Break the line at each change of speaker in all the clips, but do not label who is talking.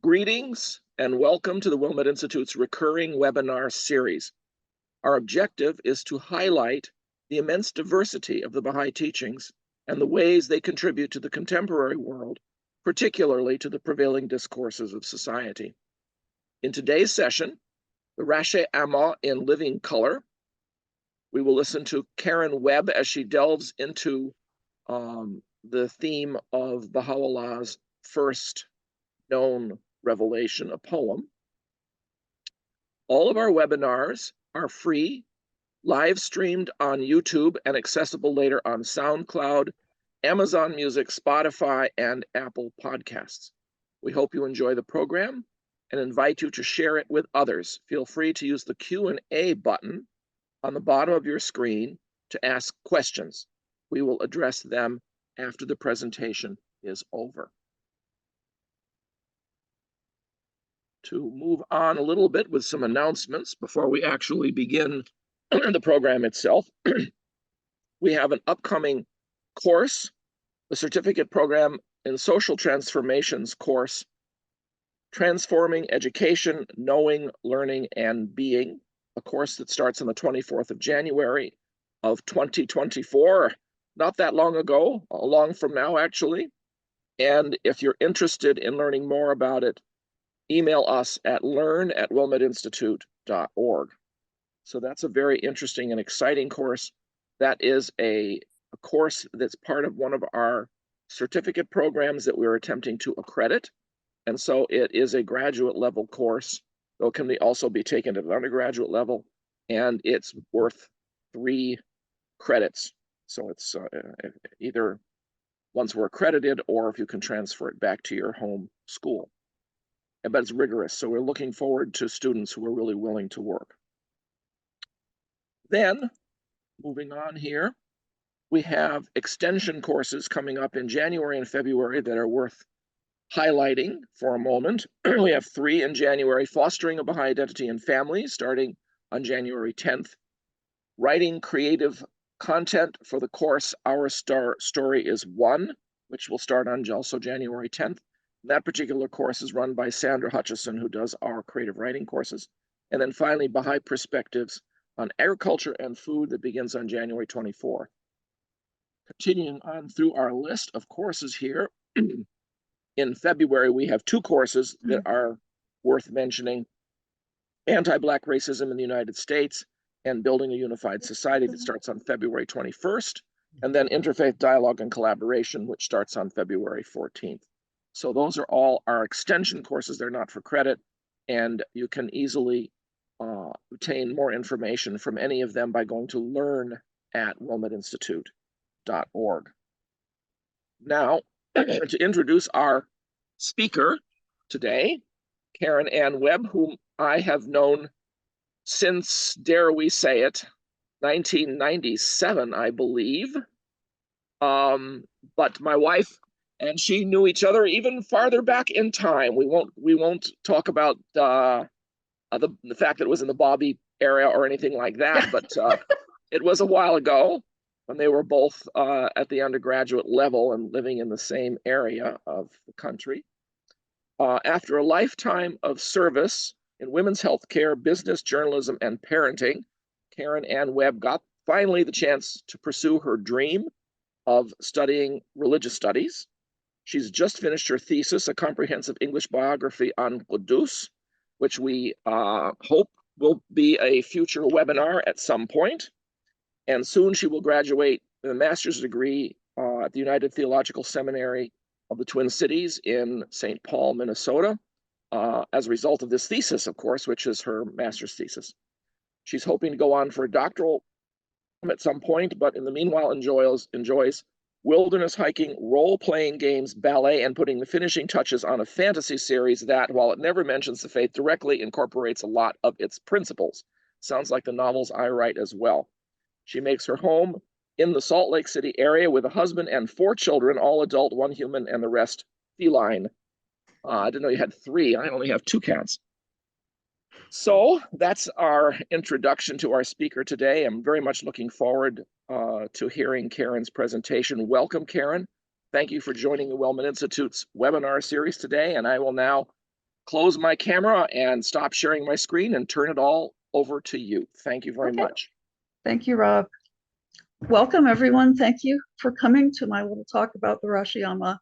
Greetings and welcome to the Wilmette Institute's recurring webinar series. Our objective is to highlight the immense diversity of the Baha'i teachings and the ways they contribute to the contemporary world, particularly to the prevailing discourses of society. In today's session, the Ras hḥ-i-ʻAmá in living color, we will listen to Karen Webb as she delves into the theme of Baha'u'llah's first known revelation, a poem. All of our webinars are free, live streamed on YouTube and accessible later on SoundCloud, Amazon Music, Spotify, and Apple Podcasts. We hope you enjoy the program and invite you to share it with others. Feel free to use the Q&A button on the bottom of your screen to ask questions. We will address them after the presentation is over. To move on a little bit with some announcements before we actually begin the program itself, we have an upcoming course, the certificate program in social transformations course, Transforming Education, Knowing, Learning, and Being, a course that starts on the 24th of January of 2024, not that long ago, long from now actually. And if you're interested in learning more about it, email us at learn@wilmetteinstitute.org. So that's a very interesting and exciting course. That is a course that's part of one of our certificate programs that we're attempting to accredit. And so it is a graduate level course, though it can also be taken at an undergraduate level, and it's worth 3 credits. So it's either once we're accredited or if you can transfer it back to your home school. But it's rigorous, so we're looking forward to students who are really willing to work. Then, moving on here, we have extension courses coming up in January and February that are worth highlighting for a moment. We have 3 in January: Fostering a Baha'i Identity and Family, starting on January 10th. Writing creative content for the course Our Story is One, which will start on also January 10th. That particular course is run by Sandra Hutchison, who does our creative writing courses. And then finally, Baha'i Perspectives on Agriculture and Food, that begins on January 24th. Continuing on through our list of courses here, in February, we have 2 courses that are worth mentioning: Anti-Black Racism in the United States and Building a Unified Society, that starts on February 21st, and then Interfaith Dialogue and Collaboration, which starts on February 14th. So those are all our extension courses. They're not for credit, and you can easily obtain more information from any of them by going to learn@wilmetteinstitute.org. Now, to introduce our speaker today, Karen Ann Webb, whom I have known since, dare we say it, 1997, I believe. But my wife and she knew each other even farther back in time. We won't talk about the fact that it was in the Bábí era or anything like that, but it was a while ago when they were both at the undergraduate level and living in the same area of the country. After a lifetime of service in women's health care, business, journalism, and parenting, Karen Ann Webb got finally the chance to pursue her dream of studying religious studies. She's just finished her thesis, a comprehensive English biography on Qudus, which we hope will be a future webinar at some point. And soon she will graduate with a master's degree at the United Theological Seminary of the Twin Cities in St. Paul, Minnesota, as a result of this thesis, of course, which is her master's thesis. She's hoping to go on for a doctoral at some point, but in the meanwhile enjoys wilderness hiking, role-playing games, ballet, and putting the finishing touches on a fantasy series that, while it never mentions the faith directly, incorporates a lot of its principles. Sounds like the novels I write as well. She makes her home in the Salt Lake City area with a husband and 4 children, all adult, 1 human, and the rest feline. I didn't know you had 3. I only have 2 cats. So that's our introduction to our speaker today. I'm very much looking forward to hearing Karen's presentation. Welcome, Karen. Thank you for joining the Wilmette Institute's webinar series today, and I will now close my camera and stop sharing my screen and turn it all over to you. Thank you very much.
Thank you, Rob. Welcome, everyone. Thank you for coming to my little talk about the Ras hḥ-i-ʻAmá.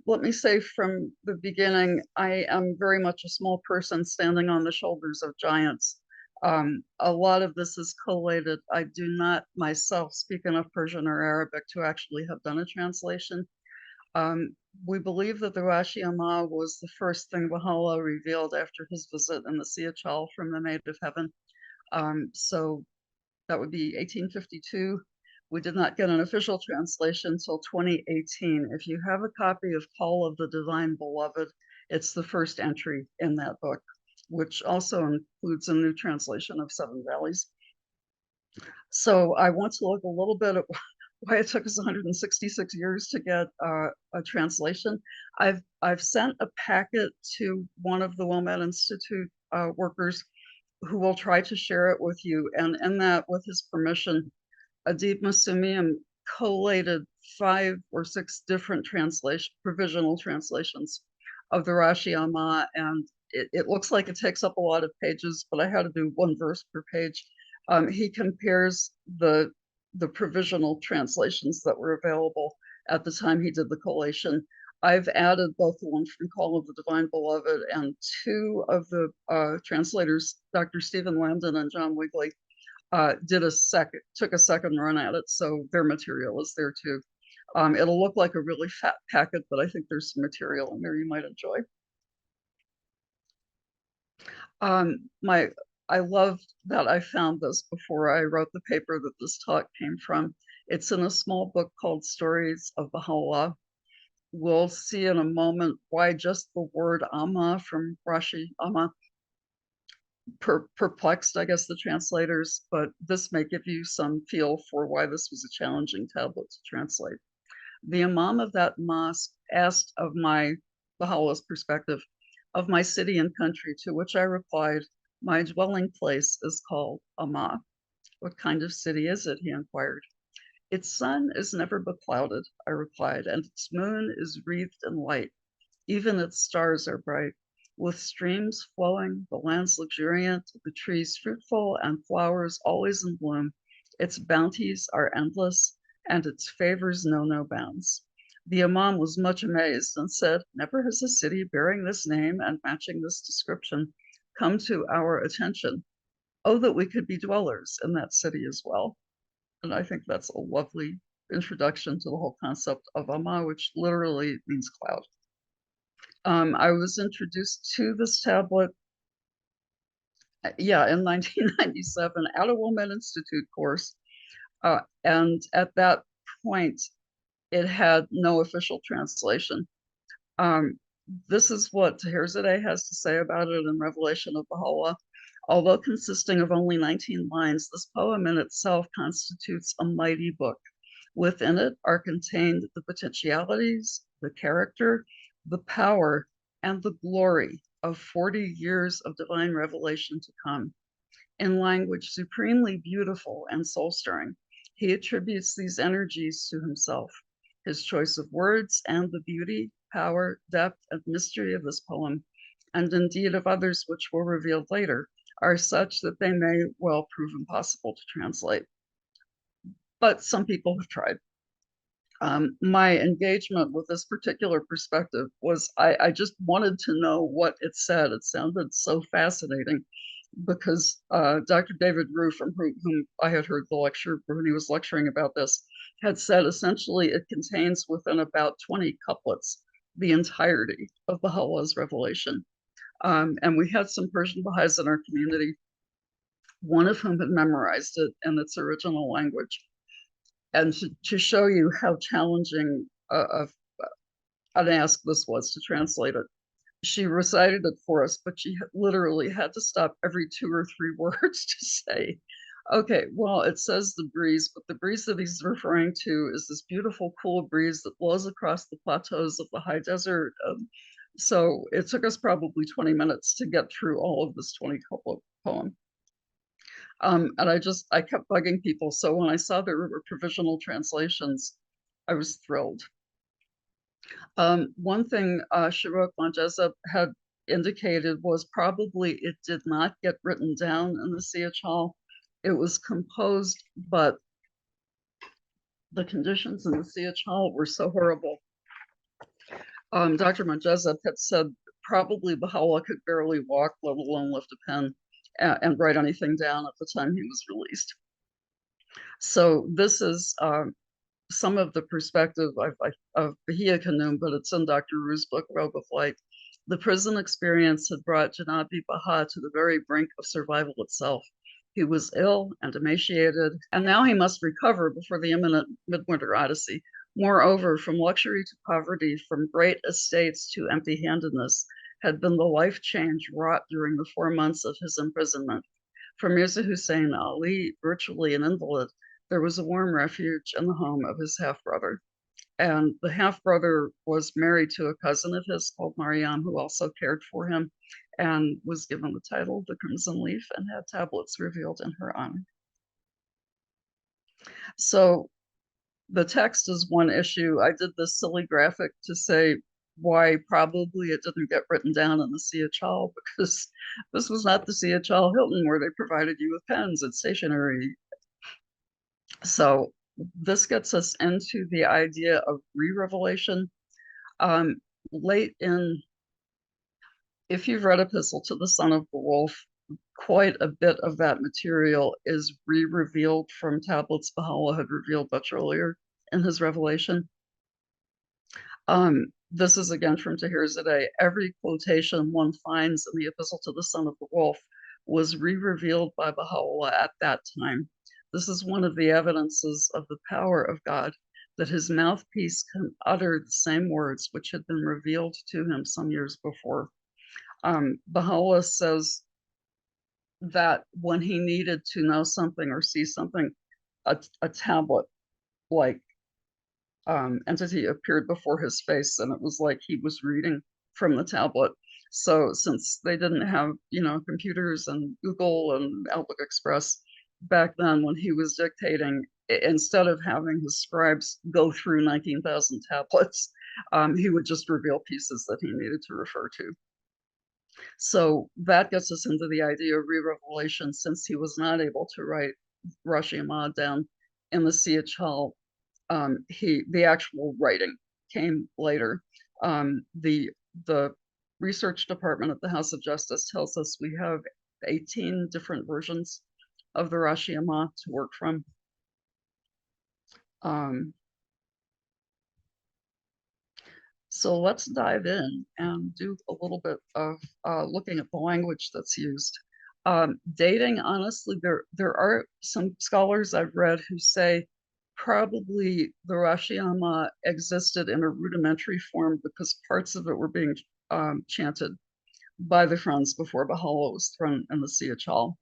Let me say from the beginning, I am very much a small person standing on the shoulders of giants. A lot of this is collated. I do not myself speak enough Persian or Arabic to actually have done a translation. We believe that the Ras hḥi-ʻAmá was the first thing Baha'u'llah revealed after his visit in the Siyah-Chal from the Maid of Heaven. So that would be 1852. We did not get an official translation until 2018. If you have a copy of Call of the Divine Beloved, it's the first entry in that book, which also includes a new translation of Seven Valleys. So I want to look a little bit at why it took us 166 years to get a translation. I've sent a packet to one of the Wilmette Institute workers who will try to share it with you. And in that, with his permission, Adib Taherzadeh collated 5 or 6 different provisional translations of the Ras hḥi-ʻAmá, and it looks like it takes up a lot of pages, but I had to do 1 verse per page. He compares the provisional translations that were available at the time he did the collation. I've added both the one from Call of the Divine Beloved and 2 of the translators, Dr. Stephen Landon and John Wigley, took a second run at it, so their material is there too. It'll look like a really fat packet, but I think there's some material in there you might enjoy. I love that I found this before I wrote the paper that this talk came from. It's in a small book called Stories of Baha'u'llah. We'll see in a moment why just the word Amma from Ras hḥi-ʻAmá perplexed, I guess, the translators, but this may give you some feel for why this was a challenging tablet to translate. The imam of that mosque asked of my Baha'u'llah's perspective of my city and country, to which I replied, "My dwelling place is called Amma." "What kind of city is it?" he inquired. "Its sun is never beclouded," I replied, "and its moon is wreathed in light. Even its stars are bright. With streams flowing, the land's luxuriant, the trees fruitful, and flowers always in bloom. Its bounties are endless, and its favors know no bounds." The imam was much amazed and said, "Never has a city bearing this name and matching this description come to our attention. Oh, that we could be dwellers in that city as well." And I think that's a lovely introduction to the whole concept of Amma, which literally means cloud. I was introduced to this tablet, in 1997 at a Wilmette Institute course. And at that point, it had no official translation. This is what Taherzadeh has to say about it in Revelation of Bahá'u'lláh. Although consisting of only 19 lines, this poem in itself constitutes a mighty book. Within it are contained the potentialities, the character, the power, and the glory of 40 years of divine revelation to come. In language supremely beautiful and soul-stirring, he attributes these energies to himself. His choice of words and the beauty, power, depth, and mystery of this poem, and indeed of others which were revealed later, are such that they may well prove impossible to translate. But some people have tried. My engagement with this particular perspective was I just wanted to know what it said. It sounded so fascinating because Dr. David Rue, from whom I had heard the lecture when he was lecturing about this, had said essentially it contains within about 20 couplets the entirety of Baha'u'llah's revelation. And we had some Persian Baha'is in our community, one of whom had memorized it in its original language. And to show you how challenging an ask this was to translate it, she recited it for us, but she literally had to stop every 2 or 3 words to say, okay, well, it says the breeze, but the breeze that he's referring to is this beautiful, cool breeze that blows across the plateaus of the high desert. So it took us probably 20 minutes to get through all of this 20-couplet poem. And I kept bugging people. So when I saw there were provisional translations, I was thrilled. One thing Shirok Manjezeb had indicated was probably it did not get written down in the Siyah-Chal. It was composed, but the conditions in the Siyah-Chal were so horrible. Dr. Manjezeb had said probably Baha'u'llah could barely walk, let alone lift a pen and write anything down at the time he was released. So this is some of the perspective of Bahia Khanum, but it's in Dr. Ru's book, Robe of Light. The prison experience had brought Janabi Baha to the very brink of survival itself. He was ill and emaciated, and now he must recover before the imminent midwinter odyssey. Moreover, from luxury to poverty, from great estates to empty-handedness, had been the life change wrought during the 4 months of his imprisonment. For Mirza Hussein Ali, virtually an invalid, there was a warm refuge in the home of his half-brother. And the half-brother was married to a cousin of his called Mariam, who also cared for him and was given the title the Crimson Leaf and had tablets revealed in her honor. So the text is one issue. I did this silly graphic to say why probably it didn't get written down in the Siyah-Chal, because this was not the Siyah-Chal Hilton where they provided you with pens and stationery. So this gets us into the idea of re-revelation. Late in, if you've read Epistle to the Son of the Wolf, quite a bit of that material is re-revealed from tablets Baha'u'llah had revealed much earlier in his revelation. This is again from Taherzadeh. Every quotation one finds in the Epistle to the Son of the Wolf was re-revealed by Baha'u'llah at that time. This is one of the evidences of the power of God, that his mouthpiece can utter the same words which had been revealed to him some years before. Baha'u'llah says that when he needed to know something or see something, a tablet like entity appeared before his face, and it was like he was reading from the tablet. So since they didn't have, computers and Google and Outlook Express back then, when he was dictating, instead of having his scribes go through 19,000 tablets, he would just reveal pieces that he needed to refer to. So that gets us into the idea of re-revelation. Since he was not able to write Ras hḥ-i-ʻAmá down in the Siyah-Chal, the actual writing came later. The research department at the House of Justice tells us we have 18 different versions of the Ras hḥ-i-ʻAmá to work from. So let's dive in and do a little bit of looking at the language that's used. Dating, honestly, there are some scholars I've read who say probably the Ras hḥi-ʻaMá existed in a rudimentary form because parts of it were being chanted by the friends before Baha'u'llah was thrown in the Siyah-Chal.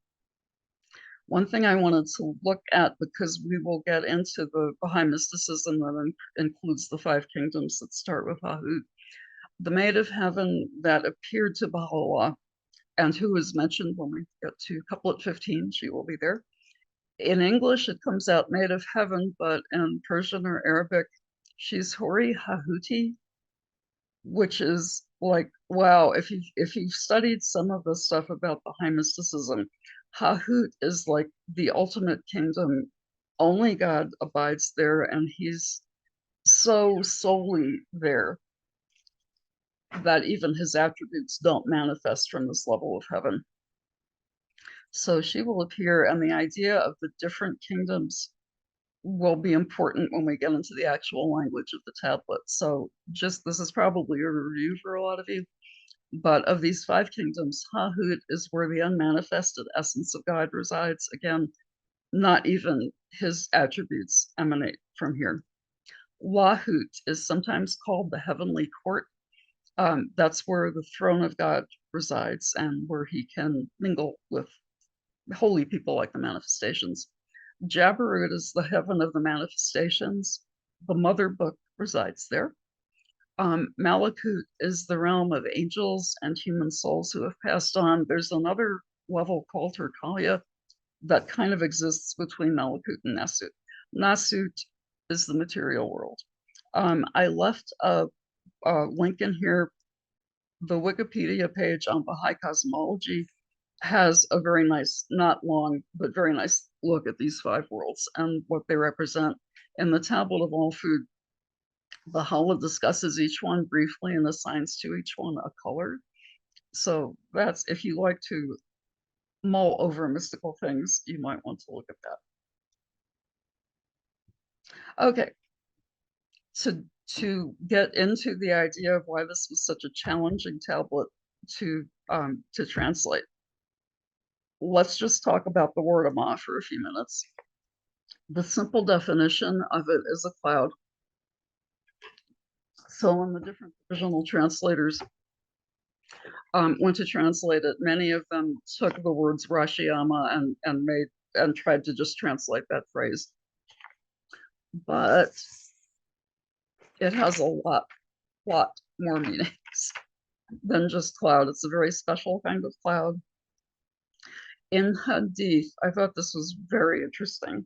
One thing I wanted to look at, because we will get into the Baha'i mysticism that includes the 5 kingdoms that start with Ahud, the Maid of Heaven that appeared to Baha'u'llah, and who is mentioned when we get to couplet 15, she will be there. In English, it comes out Maid of Heaven, but in Persian or Arabic, she's Hori Hahuti, which is like, wow, if you've studied some of the stuff about Baha'i mysticism, Hahut is like the ultimate kingdom. Only God abides there, and he's so solely there that even his attributes don't manifest from this level of heaven. So she will appear, and the idea of the different kingdoms will be important when we get into the actual language of the tablet. So this is probably a review for a lot of you. But of these 5 kingdoms, Hahut is where the unmanifested essence of God resides. Again, not even his attributes emanate from here. Lahut is sometimes called the heavenly court. That's where the throne of God resides and where he can mingle with holy people like the manifestations. Jabarut is the heaven of the manifestations. The mother book resides there. Malakut is the realm of angels and human souls who have passed on. There's another level called Terkalia that kind of exists between Malakut and Nasut. Nasut is the material world. I left a link in here. The Wikipedia page on Baha'i cosmology has a very nice, not long, but very nice look at these 5 worlds and what they represent. In the Tablet of All Food, Baha'u'llah discusses each one briefly and assigns to each one a color. So that's, if you like to mull over mystical things, you might want to look at that. Okay, to get into the idea of why this was such a challenging tablet to translate, let's just talk about the word ʻAmá for a few minutes. The simple definition of it is a cloud. So when the different provisional translators went to translate it, many of them took the words Ras hḥ-i-ʻAmá and tried to just translate that phrase. But it has a lot more meanings than just cloud. It's a very special kind of cloud. In Hadith, I thought this was very interesting.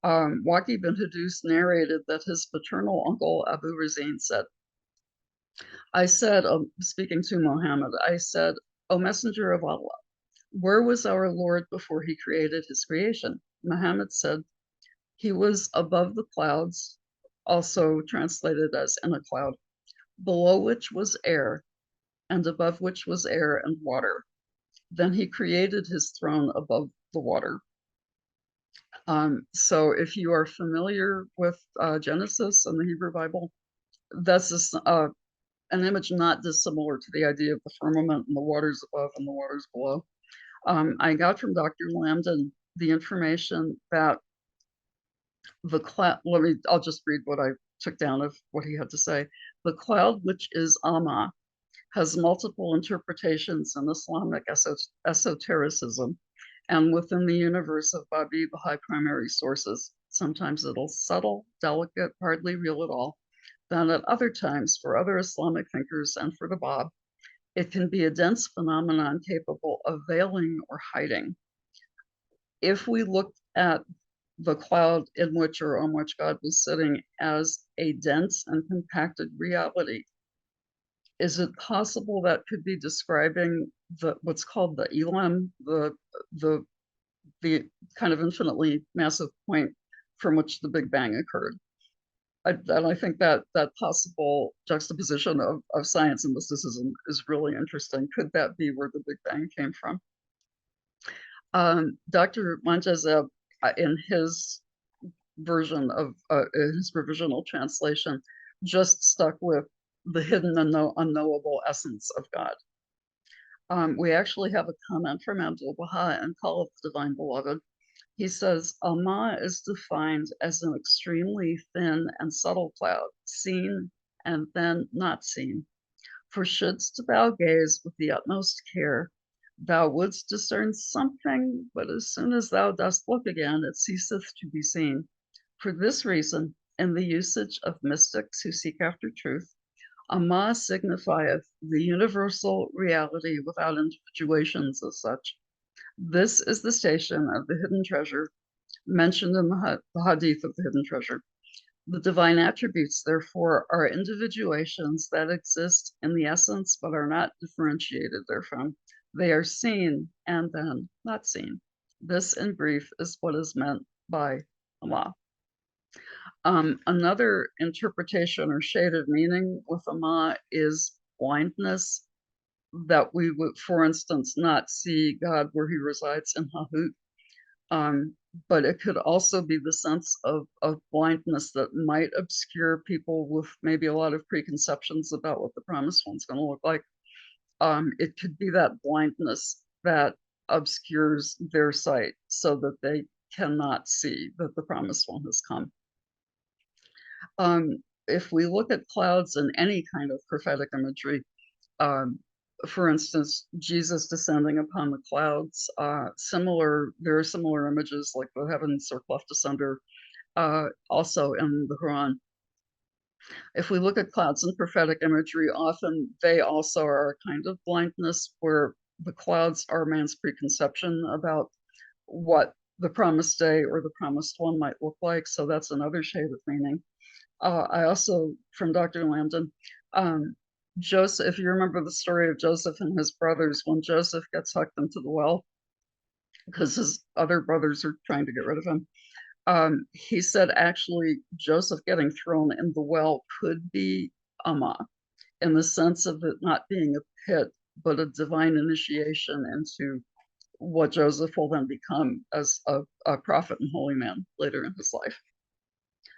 Waqi bin Hadus narrated that his paternal uncle Abu Razin said, I said, speaking to Muhammad, I said, O Messenger of Allah, where was our Lord before he created his creation? Muhammad said, he was above the clouds, also translated as in a cloud, below which was air, and above which was air and water. Then he created his throne above the water. So if you are familiar with Genesis and the Hebrew Bible, that's an image not dissimilar to the idea of the firmament and the waters above and the waters below. I got from Dr. Lambden the information that the cloud, I'll just read what I took down of what he had to say. The cloud, which is ʻAmá, has multiple interpretations in Islamic esotericism and within the universe of Bábí Bahá'í primary sources. Sometimes it's subtle, delicate, hardly real at all. Then at other times, for other Islamic thinkers and for the Bab, it can be a dense phenomenon capable of veiling or hiding. If we look at the cloud in which or on which God was sitting as a dense and compacted reality, is it possible that could be describing what's called the elam, the kind of infinitely massive point from which the Big Bang occurred? And I think that possible juxtaposition of science and mysticism is really interesting. Could that be where the Big Bang came from? Dr. Montezeb, in his version of his provisional translation, just stuck with the hidden and unknowable essence of God. We actually have a comment from Abdu'l-Baha and Call of the Divine Beloved. He says, ʻAmá is defined as an extremely thin and subtle cloud, seen and then not seen. For shouldst thou gaze with the utmost care, thou wouldst discern something, but as soon as thou dost look again, it ceaseth to be seen. For this reason, in the usage of mystics who seek after truth, ʻAmá signifieth the universal reality without individuations as such. This is the station of the hidden treasure mentioned in the Hadith of the hidden treasure. The divine attributes, therefore, are individuations that exist in the essence but are not differentiated therefrom. They are seen and then not seen. This, in brief, is what is meant by ʻAmá. Another interpretation or shade of meaning with ʻAmá is blindness, that we would, for instance, not see God where he resides in Hahut. But it could also be the sense of blindness that might obscure people with maybe a lot of preconceptions about what the promised one's going to look like. It could be that blindness that obscures their sight so that they cannot see that the promised one has come. If we look at clouds in any kind of prophetic imagery, for instance, Jesus descending upon the clouds, there are similar images like the heavens are cleft asunder, also in the Quran. If we look at clouds in prophetic imagery, often they also are a kind of blindness where the clouds are man's preconception about what the promised day or the promised one might look like. So that's another shade of meaning. I also, from Dr. Lambden, Joseph, if you remember the story of Joseph and his brothers, when Joseph gets sucked into the well because his other brothers are trying to get rid of him, he said actually Joseph getting thrown in the well could be Amma, in the sense of it not being a pit, but a divine initiation into what Joseph will then become as a prophet and holy man later in his life.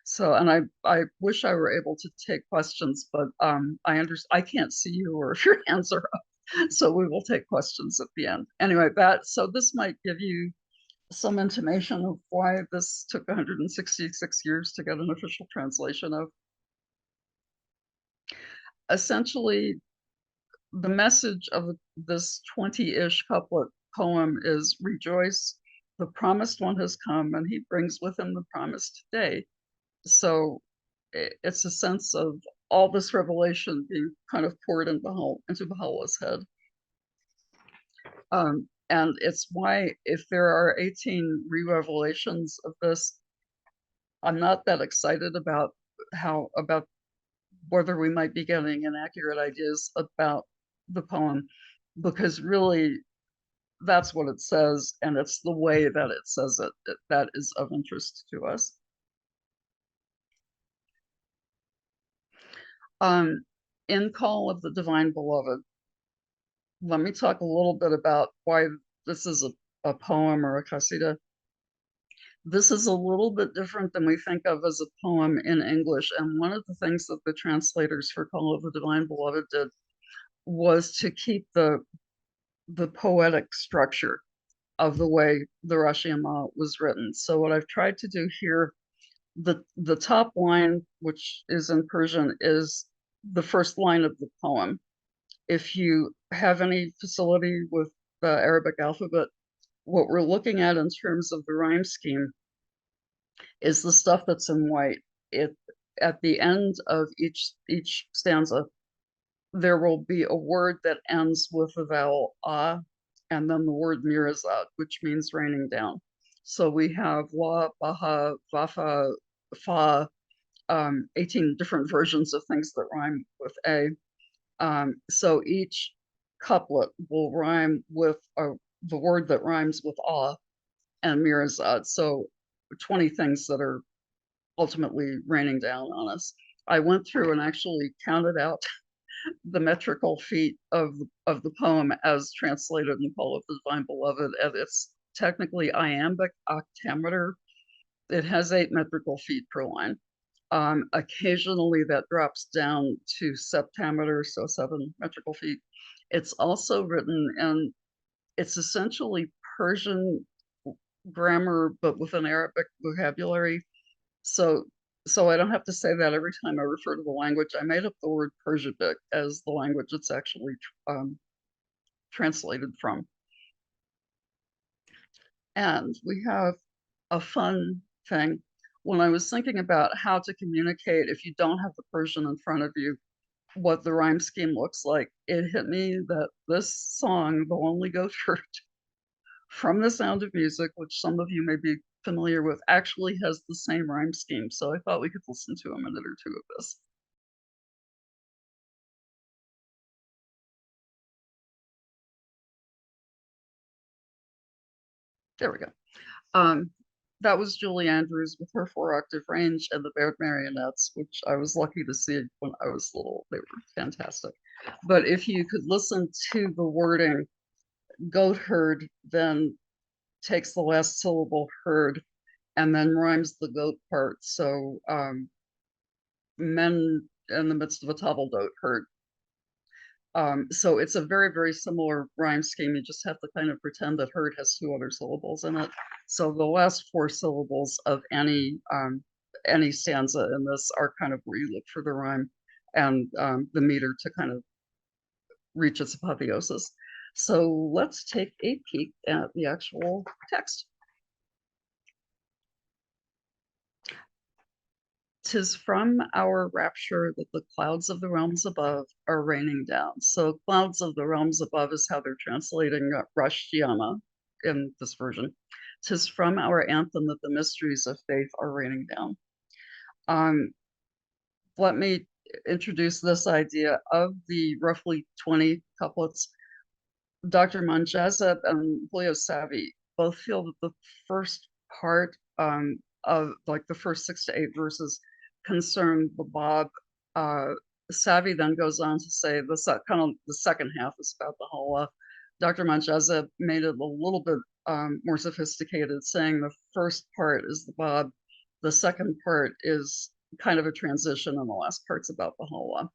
So, and I wish I were able to take questions, but I can't see you or if your hands are up. So we will take questions at the end. Anyway, so this might give you some intimation of why this took 166 years to get an official translation of. Essentially, the message of this 20-ish couplet poem is rejoice, the promised one has come and he brings with him the promised day. So it's a sense of all this revelation being kind of poured into Baha'u'llah's head. And it's why if there are 18 re-revelations of this, I'm not that excited about whether we might be getting inaccurate ideas about the poem, because really that's what it says, and it's the way that it says it that is of interest to us. In Call of the Divine Beloved, let me talk a little bit about why this is a poem or a qasida. This is a little bit different than we think of as a poem in English, and one of the things that the translators for Call of the Divine Beloved did was to keep the poetic structure of the way the Ras hḥ-i-ʻAmá was written. So what I've tried to do here, the top line, which is in Persian, is the first line of the poem. If you have any facility with the Arabic alphabet, what we're looking at in terms of the rhyme scheme is the stuff that's in white. At the end of each stanza, there will be a word that ends with the vowel ah, and then the word mirazat, which means raining down. So we have la, baha, vafa, fa, 18 different versions of things that rhyme with a. So each couplet will rhyme with the word that rhymes with ah and mirazat. So 20 things that are ultimately raining down on us. I went through and actually counted out the metrical feet of the poem as translated in Call of the Divine Beloved, and it's technically iambic octameter. It has 8 metrical feet per line. Occasionally that drops down to septameter, so 7 metrical feet. It's also written in, it's essentially Persian grammar, but with an Arabic vocabulary. So I don't have to say that every time I refer to the language. I made up the word Persiabic as the language it's actually translated from. And we have a fun thing. When I was thinking about how to communicate if you don't have the Persian in front of you, what the rhyme scheme looks like, it hit me that this song, The Lonely Goatherd, from The Sound of Music, which some of you may be familiar with, actually has the same rhyme scheme. So I thought we could listen to a minute or two of this. There we go. That was Julie Andrews with her 4-octave range and the Baird marionettes, which I was lucky to see when I was little. They were fantastic. But if you could listen to the wording, goatherd then takes the last syllable herd and then rhymes the goat part. So men in the midst of a table goat herd. So it's a very, very similar rhyme scheme. You just have to kind of pretend that herd has 2 other syllables in it. So the last 4 syllables of any stanza in this are kind of where you look for the rhyme and the meter to kind of reach its apotheosis. So let's take a peek at the actual text. 'Tis from our rapture that the clouds of the realms above are raining down. So clouds of the realms above is how they're translating Ras hḥ-i-ʻAmá in this version. 'Tis from our anthem that the mysteries of faith are raining down. Let me introduced this idea of the roughly 20 couplets. Dr. Manjazeb and Julio Savi both feel that the first part of like the first 6 to 8 verses concern the Bab. Savi then goes on to say kind of the second half is about the Baha'u'llah. Dr. Manjazeb made it a little bit more sophisticated, saying the first part is the Bab, the second part is kind of a transition, and the last part's about the Baha'u'llah.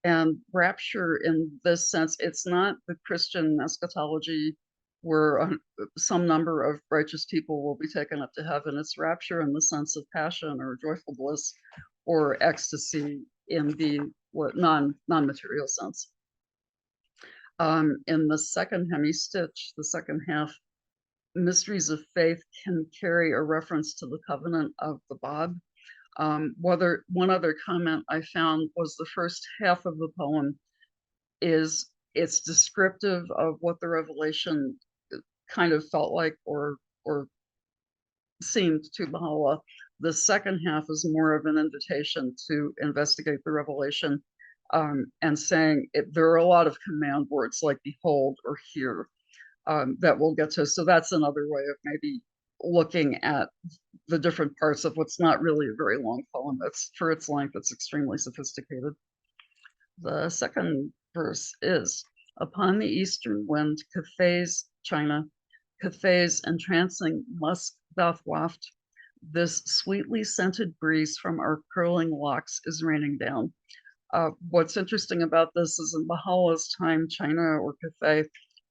And rapture, in this sense, it's not the Christian eschatology where some number of righteous people will be taken up to heaven. It's rapture in the sense of passion or joyful bliss or ecstasy in the non-material sense. In the second hemistich, the second half, mysteries of faith can carry a reference to the covenant of the Bab. One other comment I found was the first half of the poem it's descriptive of what the revelation kind of felt like or seemed to Baha'u'llah. The second half is more of an invitation to investigate the revelation, and saying there are a lot of command words like behold or hear that we'll get to. So that's another way of maybe looking at the different parts of what's not really a very long poem. It's for its length, it's extremely sophisticated. The second verse is, upon the eastern wind, Cathay's China, Cathay's entrancing musk doth waft, this sweetly scented breeze from our curling locks is raining down. What's interesting about this is in Baha'u'llah's time, China or Cathay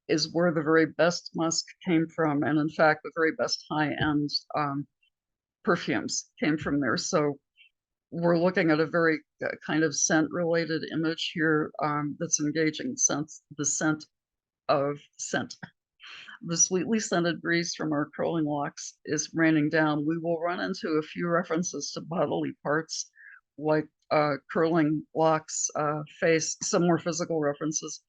is where the very best musk came from. And in fact, the very best high-end perfumes came from there. So we're looking at a very kind of scent-related image here that's engaging the scent of scent. The sweetly scented breeze from our curling locks is raining down. We will run into a few references to bodily parts like curling locks, face, some more physical references.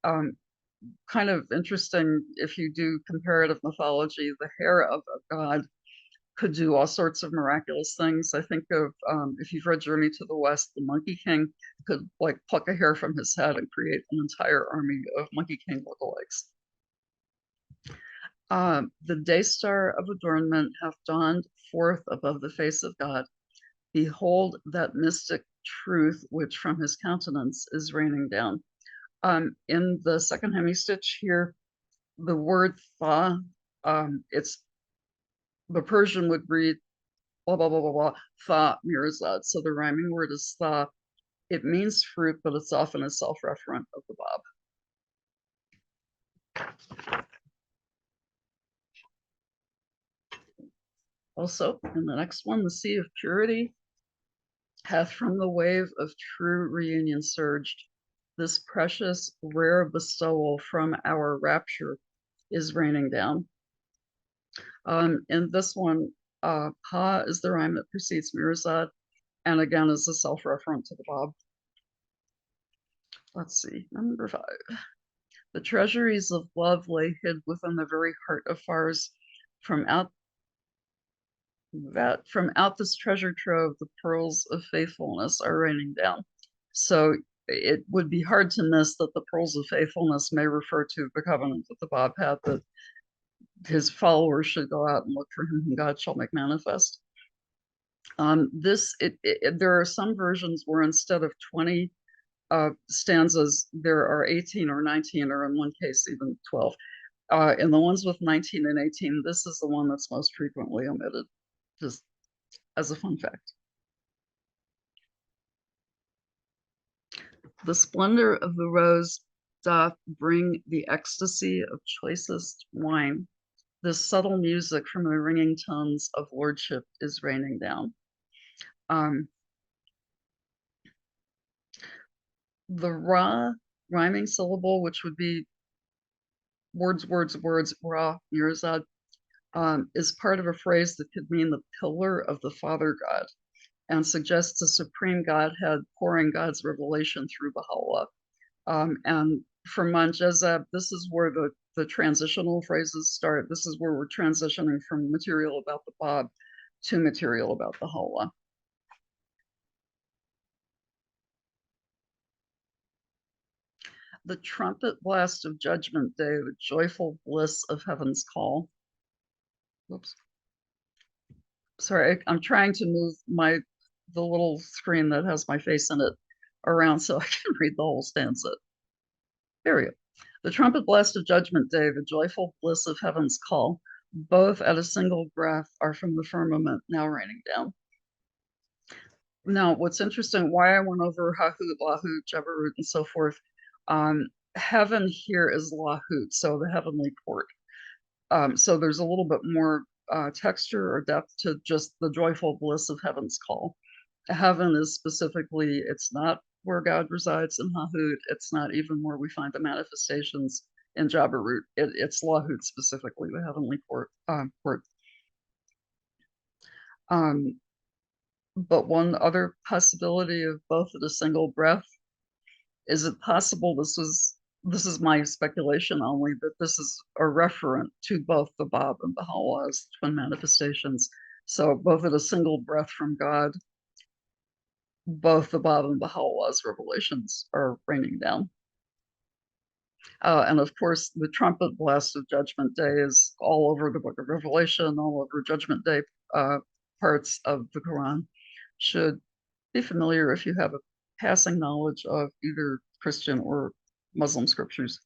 Kind of interesting if you do comparative mythology, the hair of a god could do all sorts of miraculous things. I think of, if you've read Journey to the West, the Monkey King could like pluck a hair from his head and create an entire army of Monkey King lookalikes. The day star of adornment hath dawned forth above the face of God. Behold that mystic truth which from his countenance is raining down. In the second hemistich here, the word tha, it's the Persian would read blah blah blah blah blah tha mirzad. So the rhyming word is tha. It means fruit, but it's often a self-referent of the Bab. Also, in the next one, the sea of purity hath from the wave of true reunion surged. This precious, rare bestowal from our rapture is raining down. In this one, ha is the rhyme that precedes mirzad, and again is a self-referent to the Bab. Let's see, number 5. The treasuries of love lay hid within the very heart of Fars. From out this treasure trove, the pearls of faithfulness are raining down. So it would be hard to miss that the pearls of faithfulness may refer to the covenant that the Bab had, that his followers should go out and look for him whom God shall make manifest. There are some versions where instead of 20 stanzas, there are 18 or 19, or in one case, even 12. In the ones with 19 and 18, this is the one that's most frequently omitted, just as a fun fact. The splendor of the rose doth bring the ecstasy of choicest wine. This subtle music from the ringing tones of lordship is raining down. The ra rhyming syllable, which would be words, ra, mirzad, is part of a phrase that could mean the pillar of the Father God and suggests a supreme Godhead pouring God's revelation through Baha'u'llah. And for Manjazeb, this is where the transitional phrases start. This is where we're transitioning from material about the Bab to material about Baha'u'llah. The trumpet blast of judgment day, the joyful bliss of heaven's call. Whoops. Sorry, I'm trying to move the little screen that has my face in it around so I can read the whole stanza. There we go. The trumpet blast of judgment day, the joyful bliss of heaven's call, both at a single breath are from the firmament now raining down. Now, what's interesting, why I went over Hahut, Lahut, Jabarut, and so forth, heaven here is Lahut, so the heavenly port. So there's a little bit more texture or depth to just the joyful bliss of heaven's call. Heaven is specifically, it's not where God resides in Hahut. It's not even where we find the manifestations in Jabarut. It's Lahut specifically, the heavenly port. But one other possibility of both at a single breath, is it possible this is my speculation only, that this is a referent to both the Báb and Baha'u'llah's twin manifestations. So both at a single breath from God, both the Báb and Baha'u'llah's revelations are raining down. And of course, the trumpet blast of Judgment Day is all over the book of Revelation, all over Judgment Day parts of the Quran. Should be familiar if you have a passing knowledge of either Christian or Muslim scriptures.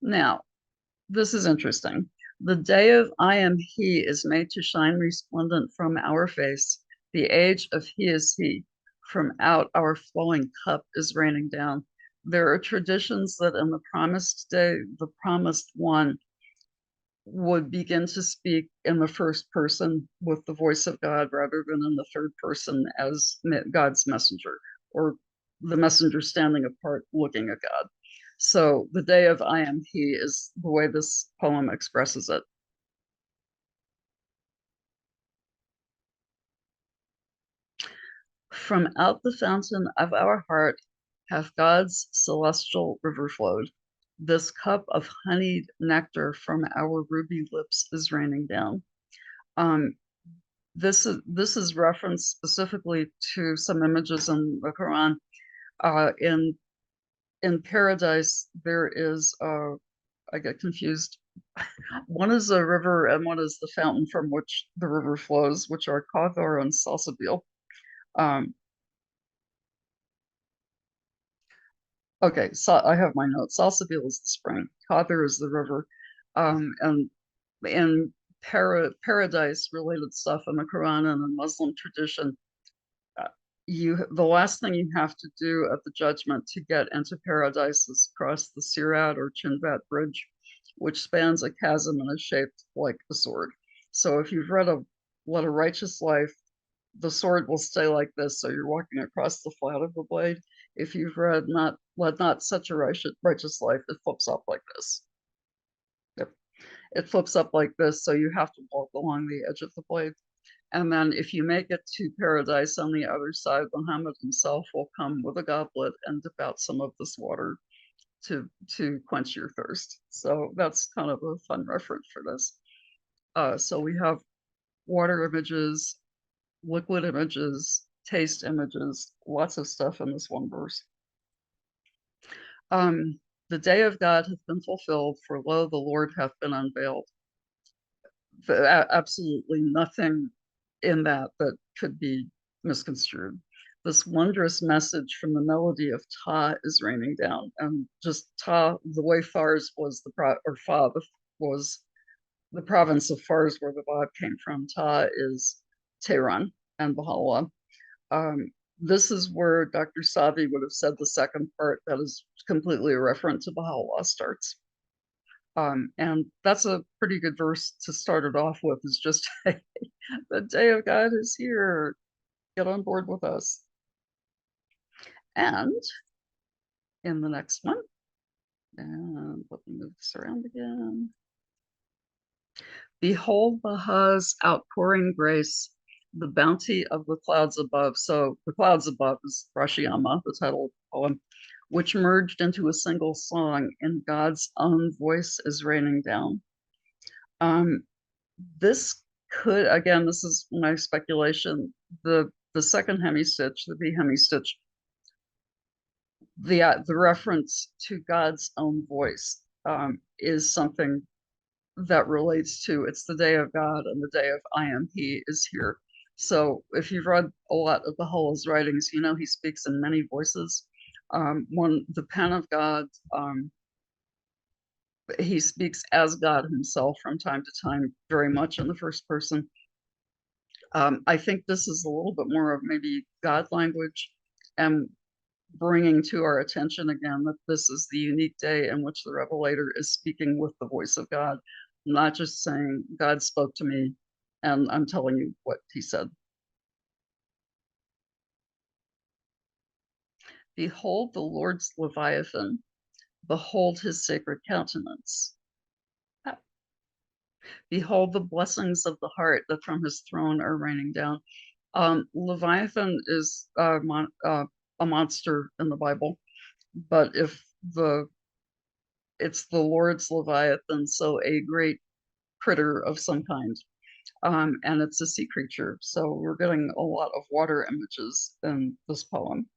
Now, this is interesting. The day of I am He is made to shine resplendent from our face. The age of He is He. From out our flowing cup is raining down. There are traditions that in the promised day, the promised one would begin to speak in the first person with the voice of God rather than in the third person as God's messenger, or the messenger standing apart looking at God. So the day of I am He is the way this poem expresses it. From out the fountain of our heart hath God's celestial river flowed. This cup of honeyed nectar from our ruby lips is raining down. This is referenced specifically to some images in the Quran. In paradise, there is I get confused. One is a river and one is the fountain from which the river flows, which are Kawthar and Salsabil. Okay, so I have my notes. Salsabil is the spring, Kawthar is the river, and in paradise related stuff in the Quran and the Muslim tradition, the last thing you have to do at the judgment to get into paradise is cross the Sirat or Chinvat bridge, which spans a chasm and is shaped like a sword. So if you've led a righteous life, the sword will stay like this, so you're walking across the flat of the blade. If you've led not such a righteous life, it flips up like this. Yep. It flips up like this, so you have to walk along the edge of the blade. And then if you make it to paradise on the other side, Muhammad himself will come with a goblet and dip out some of this water to quench your thirst. So that's kind of a fun reference for this. So we have water images, liquid images, taste images, lots of stuff in this one verse. The day of God hath been fulfilled, for lo, the Lord hath been unveiled. Absolutely nothing in that could be misconstrued. This wondrous message from the melody of Ta is raining down, and just Ta, the way Fars was Fa was the province of Fars where the Báb came from. Ta is Tehran and Baha'u'llah. This is where Dr. Savi would have said the second part that is completely a reference to Baha'u'llah starts. And that's a pretty good verse to start it off with, is just the day of God is here. Get on board with us. And in the next one, and let me move this around again. Behold Baha's outpouring grace, the bounty of the clouds above. So the clouds above is Ras hḥ-i-ʻAmá, the title of the poem, which merged into a single song, and God's own voice is raining down. This could, again, this is my speculation, the second hemistitch, the B hemistitch, the reference to God's own voice is something that relates to it's the day of God and the day of I am He is here. So if you've read a lot of Baha'u'llah's writings, you know he speaks in many voices. The pen of God, he speaks as God himself from time to time, very much in the first person. I think this is a little bit more of maybe God language, and bringing to our attention again that this is the unique day in which the revelator is speaking with the voice of God, not just saying, God spoke to me and I'm telling you what he said. Behold the Lord's Leviathan, behold his sacred countenance. Behold the blessings of the heart that from his throne are raining down. Leviathan is a monster in the Bible, but it's the Lord's Leviathan, so a great critter of some kind, and it's a sea creature. So we're getting a lot of water images in this poem.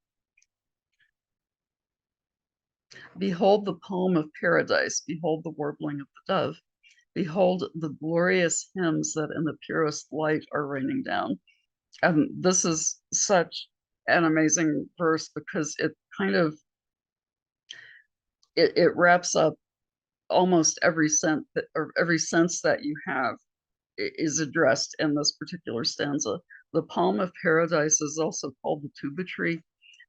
Behold the poem of paradise, behold the warbling of the dove, behold the glorious hymns that in the purest light are raining down. And this is such an amazing verse because it kind of it wraps up almost every sense that you have is addressed in this particular stanza. The palm of paradise is also called the tuba tree,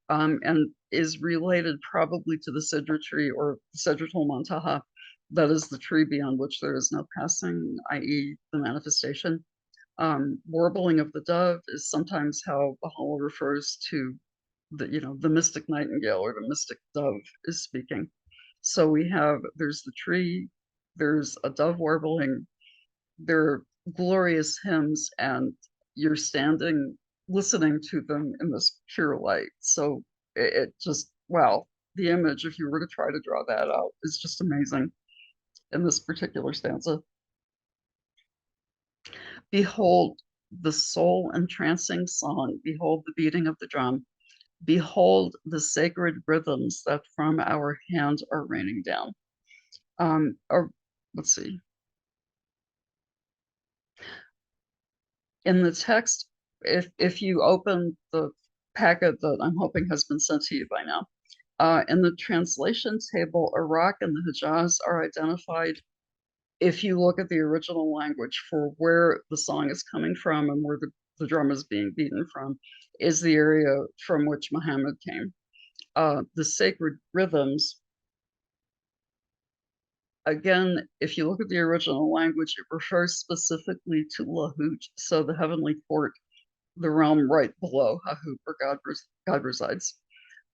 and is related probably to the cedar tree or Sidratul Muntaha, that is the tree beyond which there is no passing, i.e. the manifestation. Warbling of the dove is sometimes how Baha'u'llah refers to the mystic nightingale or the mystic dove is speaking. So there's the tree, there's a dove warbling, there are glorious hymns, and you're standing listening to them in this pure light. So it just, wow, the image, if you were to try to draw that out, is just amazing in this particular stanza. Behold the soul entrancing song, behold the beating of the drum, behold the sacred rhythms that from our hand are raining down. Or let's see. In the text, if you open the packet that I'm hoping has been sent to you by now, in the translation table, Iraq and the Hijaz are identified. If you look at the original language for where the song is coming from and where the drum is being beaten from, is the area from which Muhammad came. The sacred rhythms, again, if you look at the original language, it refers specifically to Lahut, so the heavenly court, the realm right below Hahut, where God resides.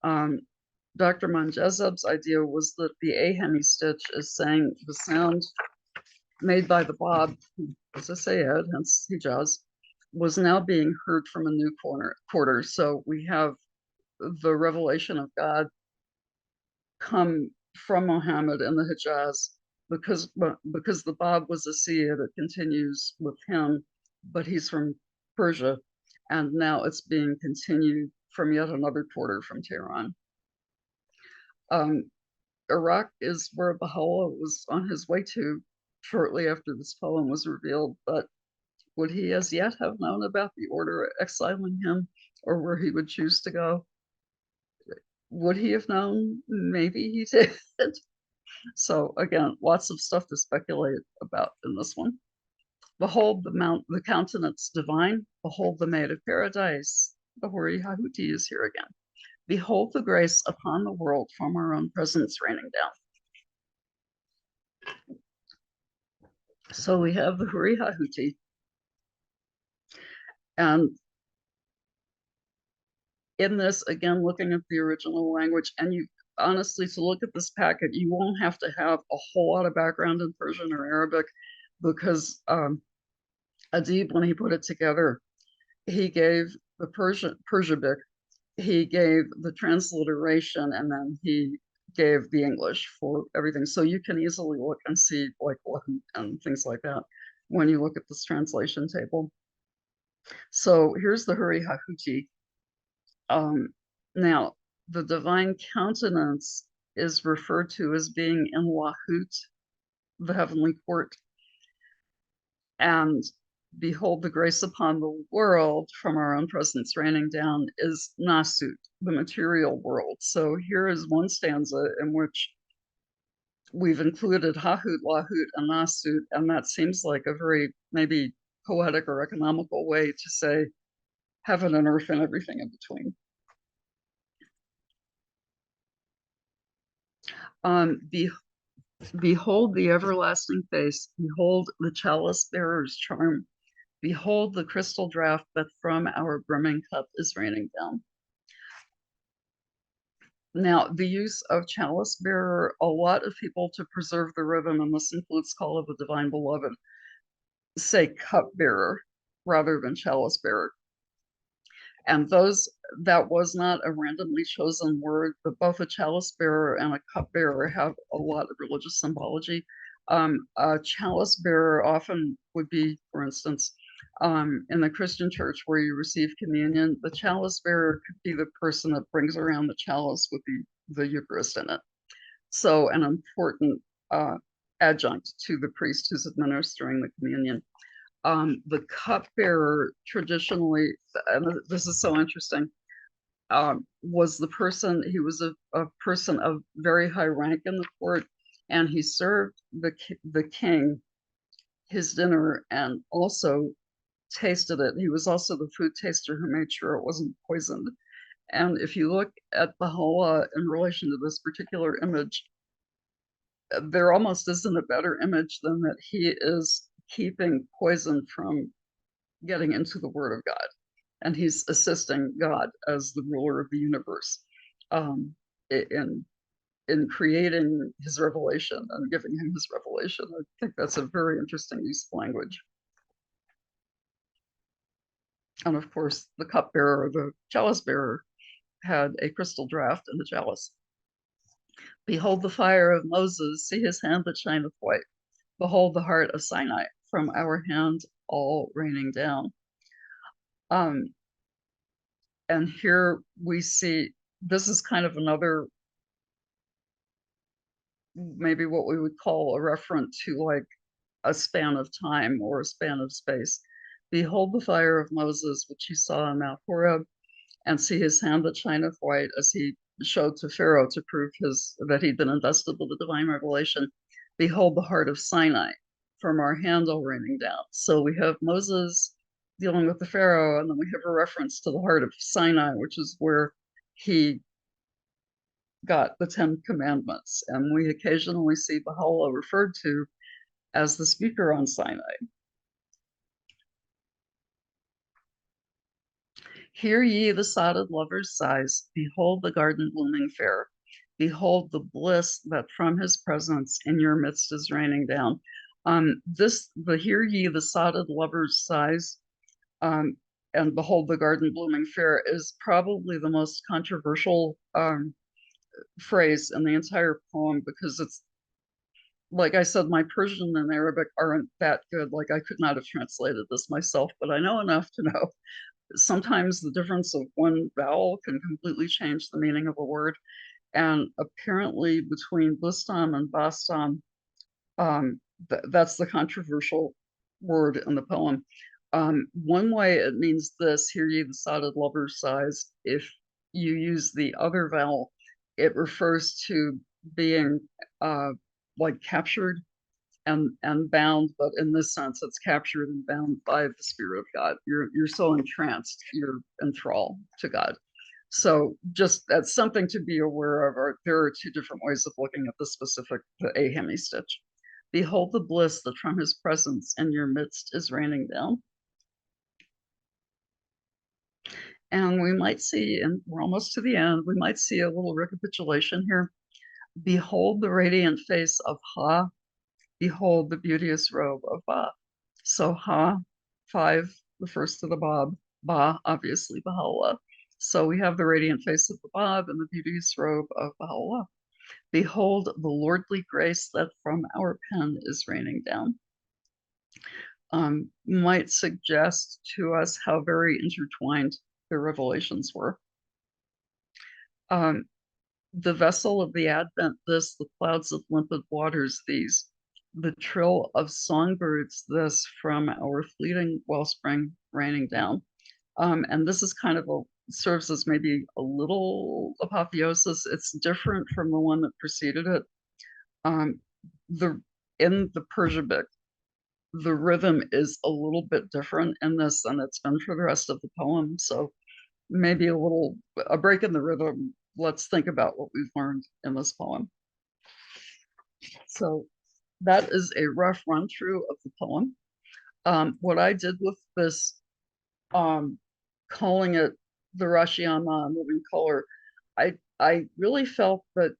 Dr. Manjezeb's idea was that the A hemistich is saying the sound made by the Bab, who was a Sayyid, hence Hijaz, was now being heard from a new quarter. So we have the revelation of God come from Muhammad and the Hijaz because the Bab was a Sayyid, it continues with him, but he's from Persia, and now it's being continued from yet another quarter from Tehran. Iraq is where Baha'u'llah was on his way to shortly after this poem was revealed, but would he as yet have known about the order exiling him or where he would choose to go? Would he have known? Maybe he did. So again, lots of stuff to speculate about in this one. Behold the countenance divine, behold the maid of paradise. The hoary Hahuti is here again. Behold the grace upon the world from our own presence raining down. So we have the Huri Hahuti. And in this, again, looking at the original language, and you honestly, to look at this packet, you won't have to have a whole lot of background in Persian or Arabic, because Adib, when he put it together, he gave the Persiabic, he gave the transliteration, and then he gave the English for everything. So you can easily look and see like and things like that when you look at this translation table. So here's the Huri Hahuti. Now, the divine countenance is referred to as being in Lahut, the heavenly court. And behold, the grace upon the world from our own presence raining down is Nasut, the material world. So here is one stanza in which we've included Hahut, Lahut, and Nasut, and that seems like a very maybe poetic or economical way to say heaven and earth and everything in between. Behold the everlasting face, behold the chalice bearer's charm, behold the crystal draught that from our brimming cup is raining down. Now, the use of chalice bearer, a lot of people to preserve the rhythm, and this includes Call of the Divine Beloved, say cup bearer rather than chalice bearer. And that was not a randomly chosen word, but both a chalice bearer and a cup bearer have a lot of religious symbology. A chalice bearer often would be, for instance, in the Christian church where you receive communion, the chalice bearer could be the person that brings around the chalice with the Eucharist in it. So an important adjunct to the priest who's administering the communion. The cupbearer traditionally, and this is so interesting, was the person, he was a person of very high rank in the court, and he served the king his dinner and also tasted it. He was also the food taster who made sure it wasn't poisoned. And if you look at Baha'u'llah in relation to this particular image, there almost isn't a better image than that he is keeping poison from getting into the Word of God. And he's assisting God as the ruler of the universe in creating his revelation and giving him his revelation. I think that's a very interesting use of language. And of course, the cupbearer, the chalice bearer, had a crystal draught in the chalice. Behold the fire of Moses, see his hand that shineth white. Behold the heart of Sinai, from our hand all raining down. And here we see, this is kind of another, maybe what we would call a reference to like a span of time or a span of space. Behold the fire of Moses, which he saw in Mount Horeb, and see his hand that shineth white, as he showed to Pharaoh to prove that he'd been invested with the divine revelation. Behold the heart of Sinai, from our hand all raining down. So we have Moses dealing with the Pharaoh, and then we have a reference to the heart of Sinai, which is where he got the 10 commandments. And we occasionally see Baha'u'llah referred to as the speaker on Sinai. Hear ye the sodded lover's sighs, behold the garden blooming fair. Behold the bliss that from his presence in your midst is raining down. The hear ye the sodded lover's sighs, and behold the garden blooming fair is probably the most controversial phrase in the entire poem, because it's, like I said, my Persian and Arabic aren't that good. Like I could not have translated this myself, but I know enough to know sometimes the difference of one vowel can completely change the meaning of a word. And apparently between Bustam and Bastam, that's the controversial word in the poem. One way it means this: hear ye the sodded lover's sighs. If you use the other vowel, it refers to being like captured and bound, but in this sense, it's captured and bound by the Spirit of God. You're so entranced, you're enthralled to God. So just that's something to be aware of. Or there are two different ways of looking at the specific, the a hemistich. Behold the bliss that from his presence in your midst is raining down. And we might see, and we're almost to the end, we might see a little recapitulation here. Behold the radiant face of Ha, behold the beauteous robe of Ba. So Ha, 5 refers to the Bab, Ba, obviously Baha'u'llah. So we have the radiant face of the Bab and the beauteous robe of Baha'u'llah. Behold the lordly grace that from our pen is raining down. Might suggest to us how very intertwined the revelations were. Um, the vessel of the Advent, this, the clouds of limpid waters, these, the trill of songbirds, this, from our fleeting wellspring raining down. And this is kind of serves as maybe a little apotheosis. It's different from the one that preceded it. Um, in the Persian, the rhythm is a little bit different in this than it's been for the rest of the poem. So maybe a break in the rhythm. Let's think about what we've learned in this poem. So that is a rough run through of the poem. What I did with this, calling it the Ras hḥ-i-ʻAmá, living color, I really felt that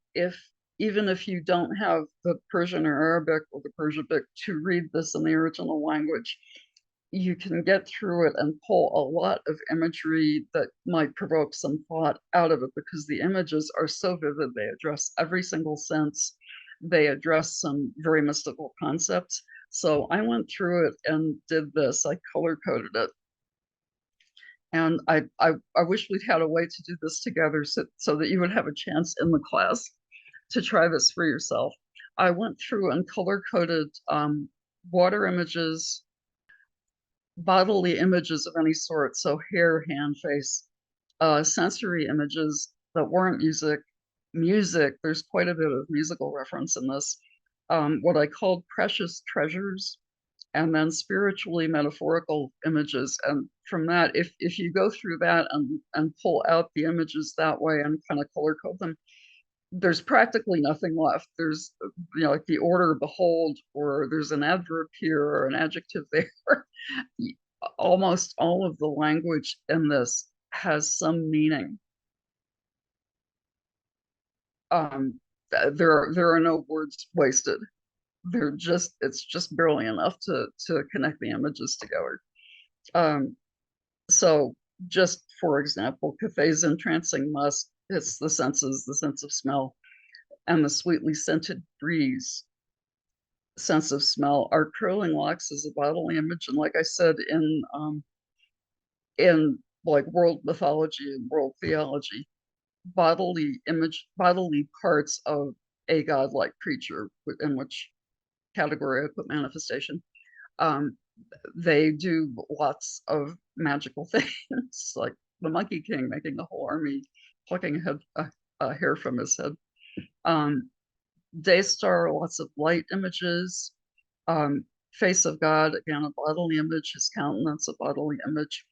even if you don't have the Persian or Arabic or the Persian to read this in the original language, you can get through it and pull a lot of imagery that might provoke some thought out of it, because the images are so vivid. They address every single sense. They address some very mystical concepts. So I went through it and did this. I color coded it. And I wish we'd had a way to do this together so that you would have a chance in the class to try this for yourself. I went through and color coded water images, bodily images of any sort, so hair, hand, face, sensory images that weren't music. There's quite a bit of musical reference in this. What I called precious treasures, and then spiritually metaphorical images. And from that, if you go through that and pull out the images that way and kind of color code them, there's practically nothing left. There's, like the order behold, or there's an adverb here or an adjective there. Almost all of the language in this has some meaning. There are no words wasted. It's just barely enough to connect the images together. So just for example, Cathay's entrancing musk, it's the senses, the sense of smell, and the sweetly scented breeze, sense of smell. Our curling locks is a bodily image, and like I said, in like world mythology and world theology, bodily parts of a godlike creature, in which category I put manifestation. They do lots of magical things, like the Monkey King making the whole army, plucking a hair from his head. Day star, lots of light images. Face of God, again, a bodily image. His countenance, a bodily image.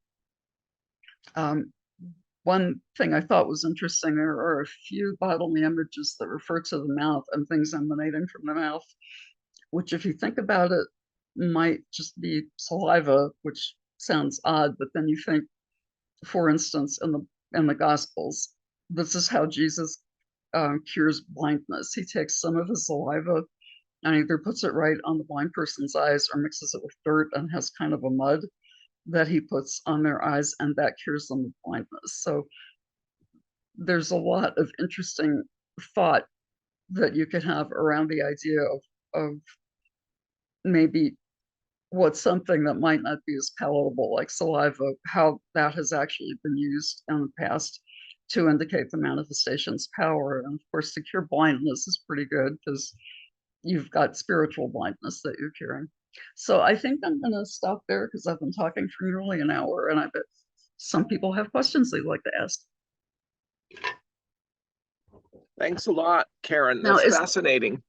One thing I thought was interesting, there are a few bodily images that refer to the mouth and things emanating from the mouth, which, if you think about it, might just be saliva, which sounds odd, but then you think, for instance, in the Gospels, this is how Jesus cures blindness. He takes some of his saliva and either puts it right on the blind person's eyes or mixes it with dirt and has kind of a mud that he puts on their eyes, and that cures them of blindness. So there's a lot of interesting thought that you could have around the idea of maybe what's something that might not be as palatable, like saliva, how that has actually been used in the past to indicate the manifestation's power. And of course, to cure blindness is pretty good because you've got spiritual blindness that you're curing. So I think I'm going to stop there because I've been talking for nearly an hour, and I bet some people have questions they'd like to ask.
Thanks a lot, Karen. That's fascinating.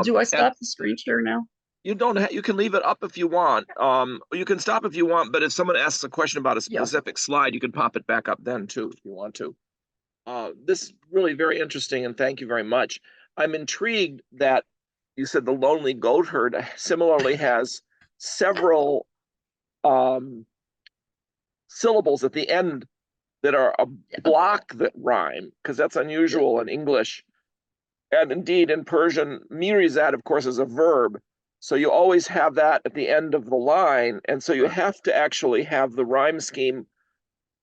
Do I stop the screen share now?
You don't. You can leave it up if you want. You can stop if you want, but if someone asks a question about a specific slide, you can pop it back up then too if you want to. This is really very interesting, and thank you very much. I'm intrigued that you said the Lonely Goatherd similarly has several syllables at the end that are a block that rhyme, because that's unusual in English. And indeed, in Persian, mirizat, of course, is a verb. So you always have that at the end of the line. And so you have to actually have the rhyme scheme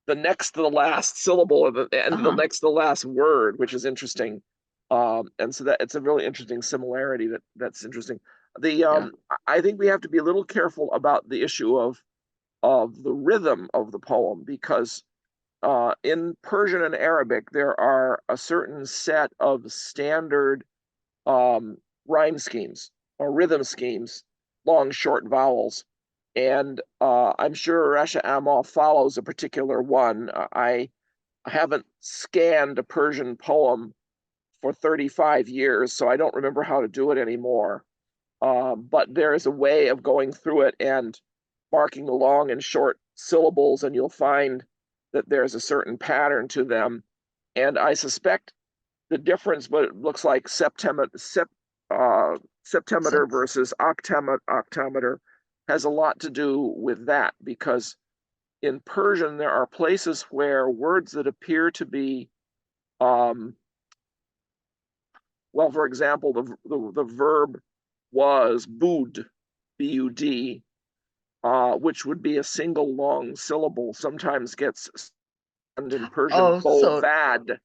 the next to the last syllable and the next to the last word, which is interesting. And so that it's a really interesting similarity that's interesting. I think we have to be a little careful about the issue of the rhythm of the poem, because in Persian and Arabic, there are a certain set of standard rhyme schemes or rhythm schemes, long, short vowels. And I'm sure Ras hḥ-i-ʻAmá follows a particular one. I haven't scanned a Persian poem for 35 years, so I don't remember how to do it anymore. But there is a way of going through it and marking the long and short syllables, and you'll find that there's a certain pattern to them. And I suspect the difference, but it looks like septimeter versus octameter has a lot to do with that, because in Persian there are places where words that appear to be well, for example, the verb was bud, B-U-D, which would be a single long syllable, sometimes gets in Persian bovad.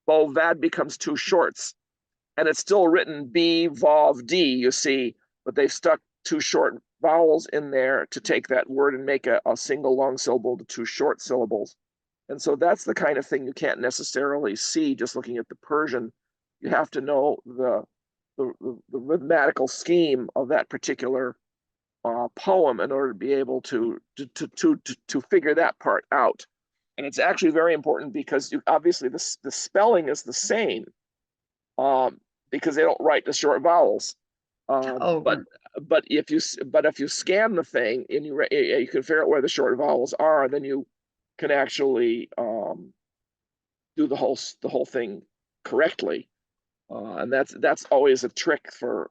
Bovad becomes two shorts, and it's still written B, Vav, D, you see, but they've stuck two short vowels in there to take that word and make a single long syllable to two short syllables. And so that's the kind of thing you can't necessarily see just looking at the Persian. You have to know the rhythmatical scheme of that particular poem in order to be able to figure that part out. And it's actually very important because obviously the spelling is the same because they don't write the short vowels. But if you scan the thing and you can figure out where the short vowels are, then you can actually do the whole thing correctly. And that's always a trick for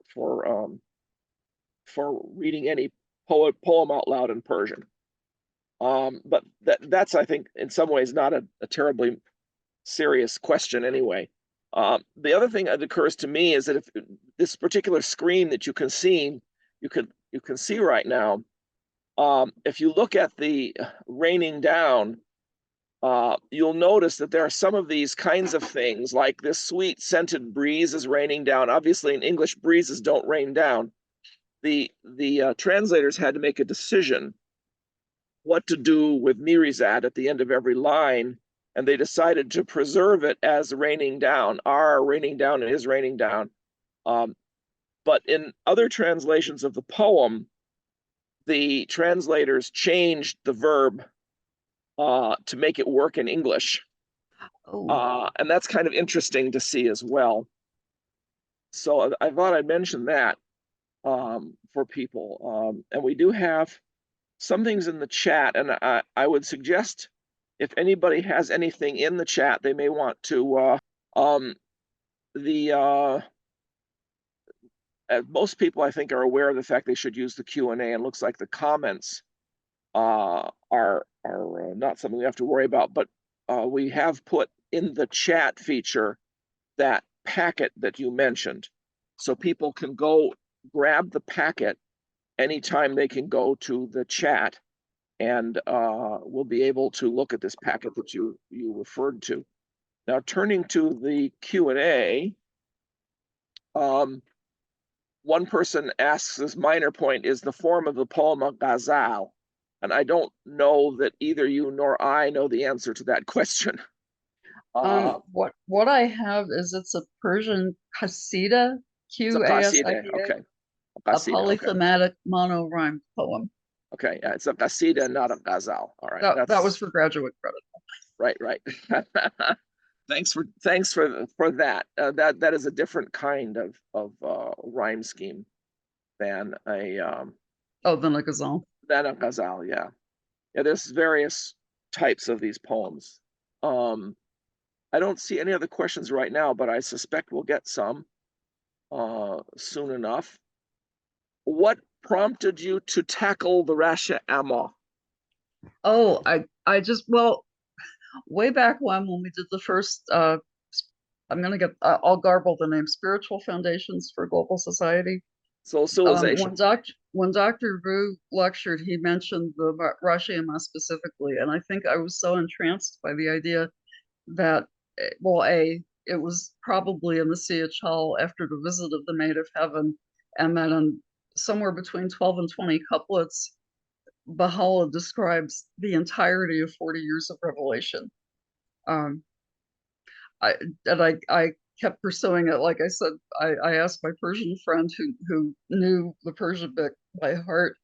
reading any poem out loud in Persian. But that's, I think, in some ways not a terribly serious question anyway. The other thing that occurs to me is that if this particular screen that you can see right now, if you look at the raining down, you'll notice that there are some of these kinds of things, like this sweet scented breeze is raining down. Obviously, in English, breezes don't rain down. The translators had to make a decision what to do with mirizad at the end of every line, and they decided to preserve it as raining down. Are raining down is raining down. But in other translations of the poem, the translators changed the verb to make it work in English. And that's kind of interesting to see as well. So I thought I'd mention that for people. And we do have some things in the chat, and I would suggest if anybody has anything in the chat, they may want to, most people I think are aware of the fact they should use the Q&A, and looks like the comments are not something we have to worry about, but we have put in the chat feature that packet that you mentioned. So people can go grab the packet anytime they can go to the chat, and we'll be able to look at this packet that you referred to. Now, turning to the Q&A, one person asks, this minor point, is the form of the poem a ghazal? And I don't know that either you nor I know the answer to that question.
What I have is it's a Persian qasida, Q-A-S-I-D-A,
okay.
a polythematic mono-rhyme poem.
Okay, yeah, it's a qasida, not a ghazal. All right,
that was for graduate credit.
Right. Thanks for that. That is a different kind of rhyme scheme than a
than a ghazal.
Than a ghazal, yeah. There's various types of these poems. I don't see any other questions right now, but I suspect we'll get some soon enough. What prompted you to tackle the Ras hḥ-i-ʻAmá?
Oh, I just, well, way back when we did the first, I'll garble the name, Spiritual Foundations for Global Society.
So civilization.
When Dr. Vu lectured, he mentioned the Ras hḥ-i-ʻAmá specifically, and I think I was so entranced by the idea that, well, it was probably in the Siyah-Chal after the visit of the Maid of Heaven, and then in somewhere between 12 and 20 couplets, Baha'u'llah describes the entirety of 40 years of revelation. I kept pursuing it. Like I said, I asked my Persian friend who knew the Persian book by heart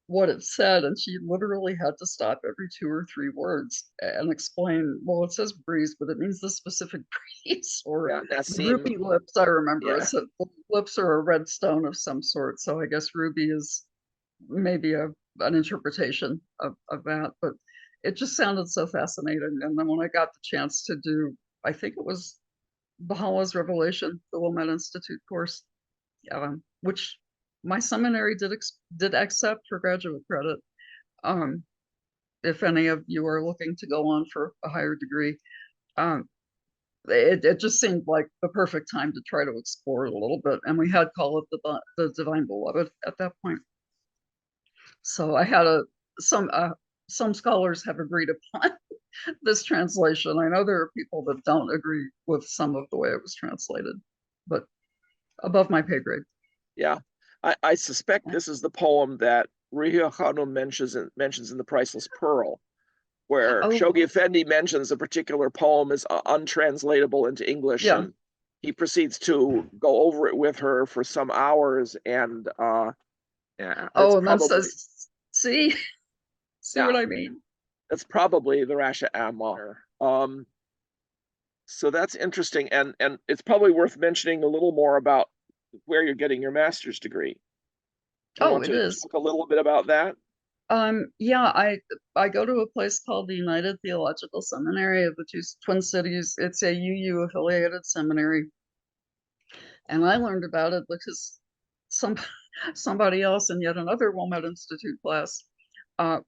what it said, and she literally had to stop every 2 or 3 words and explain, well, it says breeze, but it means the specific breeze. Or ruby lips, I remember. It said lips are a red stone of some sort. So I guess ruby is maybe an interpretation of that, but it just sounded so fascinating. And then when I got the chance to do, I think it was Baha'u'llah's Revelation, the Wilmette Institute course, which my seminary did accept for graduate credit. If any of you are looking to go on for a higher degree, it just seemed like the perfect time to try to explore it a little bit. And we had called it the Divine Beloved at that point. So I had some scholars have agreed upon this translation. I know there are people that don't agree with some of the way it was translated, but above my pay grade.
Yeah, I suspect this is the poem that Rihya Khanum mentions in The Priceless Pearl, where Shoghi Effendi mentions a particular poem is untranslatable into English, and he proceeds to go over it with her for some hours, and
and then says, see what I mean?
That's probably the Ras hḥ-i-ʻAmá. So that's interesting, and it's probably worth mentioning a little more about where you're getting your master's degree.
It is.
Talk a little bit about that.
Yeah, I go to a place called the United Theological Seminary of the Twin Cities. It's a UU affiliated seminary, and I learned about it because somebody else in yet another Wilmette Institute class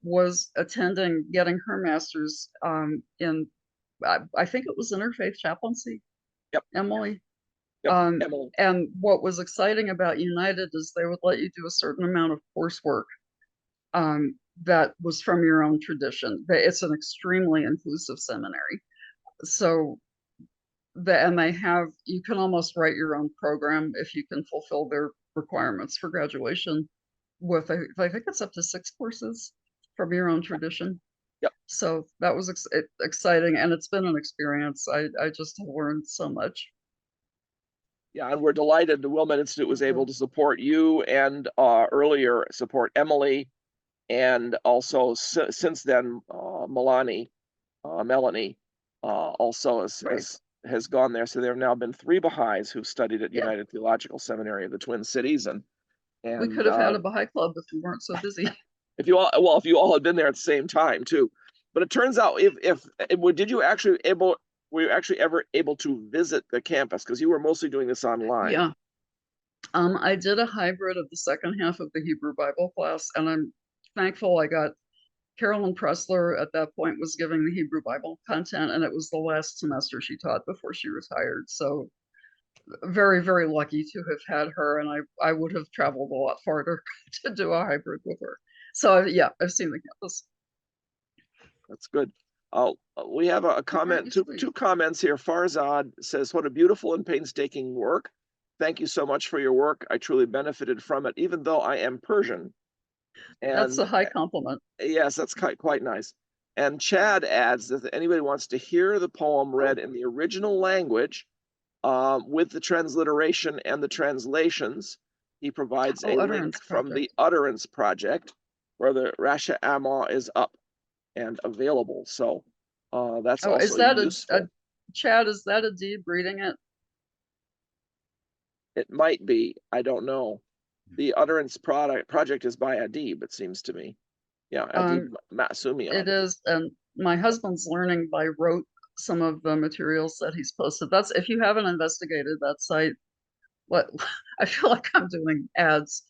was getting her master's in, I think it was interfaith chaplaincy.
Yep.
Emily.
Yep. Emily.
And what was exciting about United is they would let you do a certain amount of coursework that was from your own tradition. It's an extremely inclusive seminary. So you can almost write your own program if you can fulfill their requirements for graduation with, I think it's up to 6 courses from your own tradition.
Yep.
So that was exciting, and it's been an experience. I just have learned so much.
Yeah, and we're delighted the Wilmette Institute was able to support you and earlier support Emily, and also since then Melanie also has gone there. So there have now been 3 Baha'is who've studied at United Theological Seminary of the Twin Cities, and
we could have had a Baha'i club if we weren't so busy.
if you all had been there at the same time too. But it turns out, were you actually ever able to visit the campus? Because you were mostly doing this online.
Yeah. I did a hybrid of the second half of the Hebrew Bible class, and I'm thankful I got Carolyn Pressler at that point was giving the Hebrew Bible content, and it was the last semester she taught before she retired. So very, very lucky to have had her, and I would have traveled a lot farther to do a hybrid with her. So yeah, I've seen the campus.
That's good. We have a comment, two comments here. Farzad says, "What a beautiful and painstaking work. Thank you so much for your work. I truly benefited from it, even though I am Persian." And
that's a high compliment.
Yes, that's quite nice. And Chad adds that if anybody wants to hear the poem read in the original language with the transliteration and the translations, he provides a link from the Utterance Project, where the Ras hḥ-i-ʻAmá is up and available. So that's also
is that
useful.
Chad, is that Adib reading it?
It might be. I don't know. The Utterance project is by Adib, it seems to me. Yeah, Adib Masumi.
It is, and my husband's learning by rote some of the materials that he's posted. That's, if you haven't investigated that site, I feel like I'm doing ads.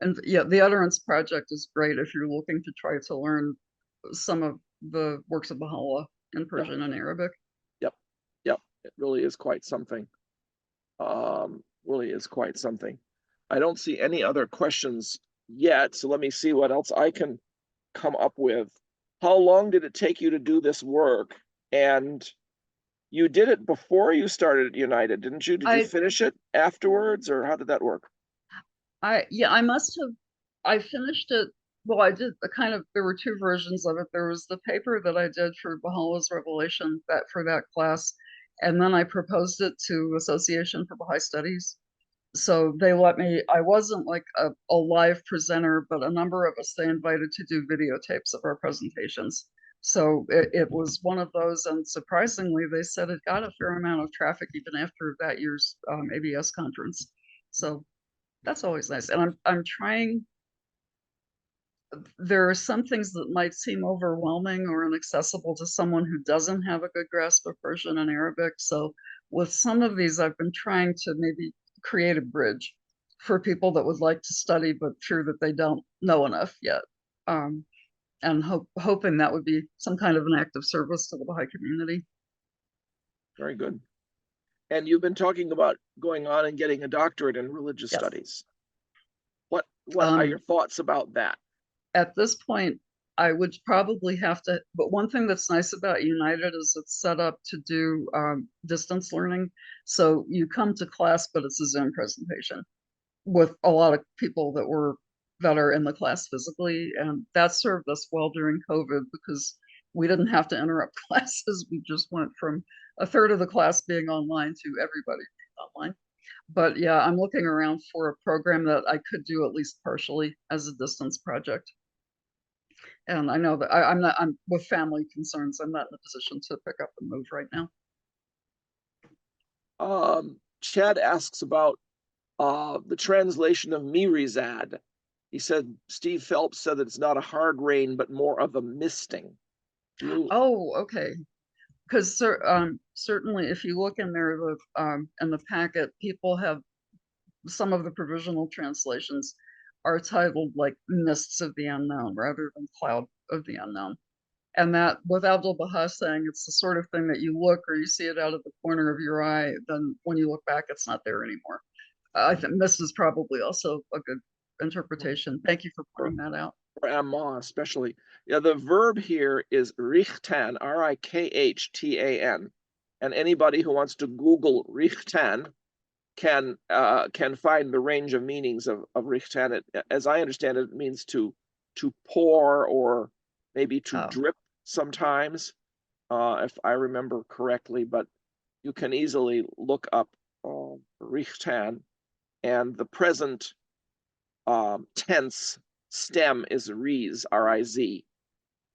And yeah, the Utterance Project is great if you're looking to try to learn some of the works of Baha'u'llah in Persian and Arabic.
Yep, it really is quite something. Really is quite something. I don't see any other questions yet, so let me see what else I can come up with. How long did it take you to do this work? And you did it before you started at United, didn't you? Did you finish it afterwards, or how did that work?
I finished it Well, I did a kind of, there were two versions of it. There was the paper that I did for Baha'u'llah's Revelation, that for that class, and then I proposed it to Association for Baha'i Studies. So they let me, I wasn't like a live presenter, but a number of us, they invited to do videotapes of our presentations. So it was one of those, and surprisingly, they said it got a fair amount of traffic even after that year's ABS conference. So that's always nice. And I'm trying, there are some things that might seem overwhelming or inaccessible to someone who doesn't have a good grasp of Persian and Arabic. So with some of these, I've been trying to maybe create a bridge for people that would like to study, but fear that they don't know enough yet. And hoping that would be some kind of an act of service to the Baha'i community.
Very good. And you've been talking about going on and getting a doctorate in religious
Yes.
studies. What are your thoughts about that?
At this point, I would probably have to, but one thing that's nice about United is it's set up to do distance learning. So you come to class, but it's a Zoom presentation with a lot of people that are in the class physically. And that served us well during COVID because we didn't have to interrupt classes. We just went from a third of the class being online to everybody being online. But yeah, I'm looking around for a program that I could do at least partially as a distance project. And I know that I'm with family concerns. I'm not in a position to pick up and move right now.
Chad asks about the translation of Mirizad. He said Steve Phelps said that it's not a hard rain, but more of a misting.
Oh, okay. Because certainly, if you look in there, in the packet, people have some of the provisional translations are titled like Mists of the Unknown rather than Cloud of the Unknown. And that, with Abdul Baha saying it's the sort of thing that you look or you see it out of the corner of your eye, then when you look back, it's not there anymore. I think this is probably also a good interpretation. Thank you for pointing that out.
For Ammah, especially. Yeah, the verb here is rikhtan, R-I-K-H-T-A-N. And anybody who wants to Google rikhtan can find the range of meanings of rikhtan. As I understand it, it means to pour or maybe to drip sometimes, if I remember correctly, but you can easily look up rikhtan, and the present tense stem is riz, R-I-Z.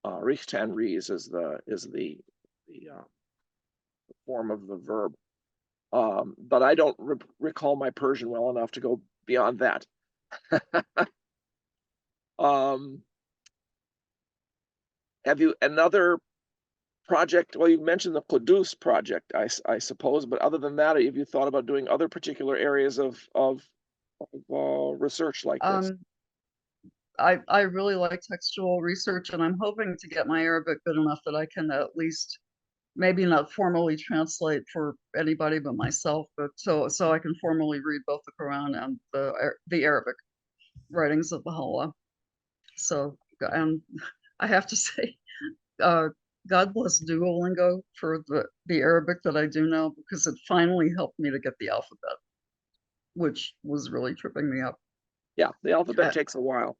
Rikhtan riz is the form of the verb. But I don't recall my Persian well enough to go beyond that. Have you another project? Well, you mentioned the Qudus project, I suppose, but other than that, have you thought about doing other particular areas of research like this?
I really like textual research, and I'm hoping to get my Arabic good enough that I can at least maybe not formally translate for anybody but myself, but so I can formally read both the Quran and the Arabic writings of Baha'u'llah. So, and I have to say, God bless Duolingo for the Arabic that I do know, because it finally helped me to get the alphabet, which was really tripping me up.
Yeah, the alphabet takes a while.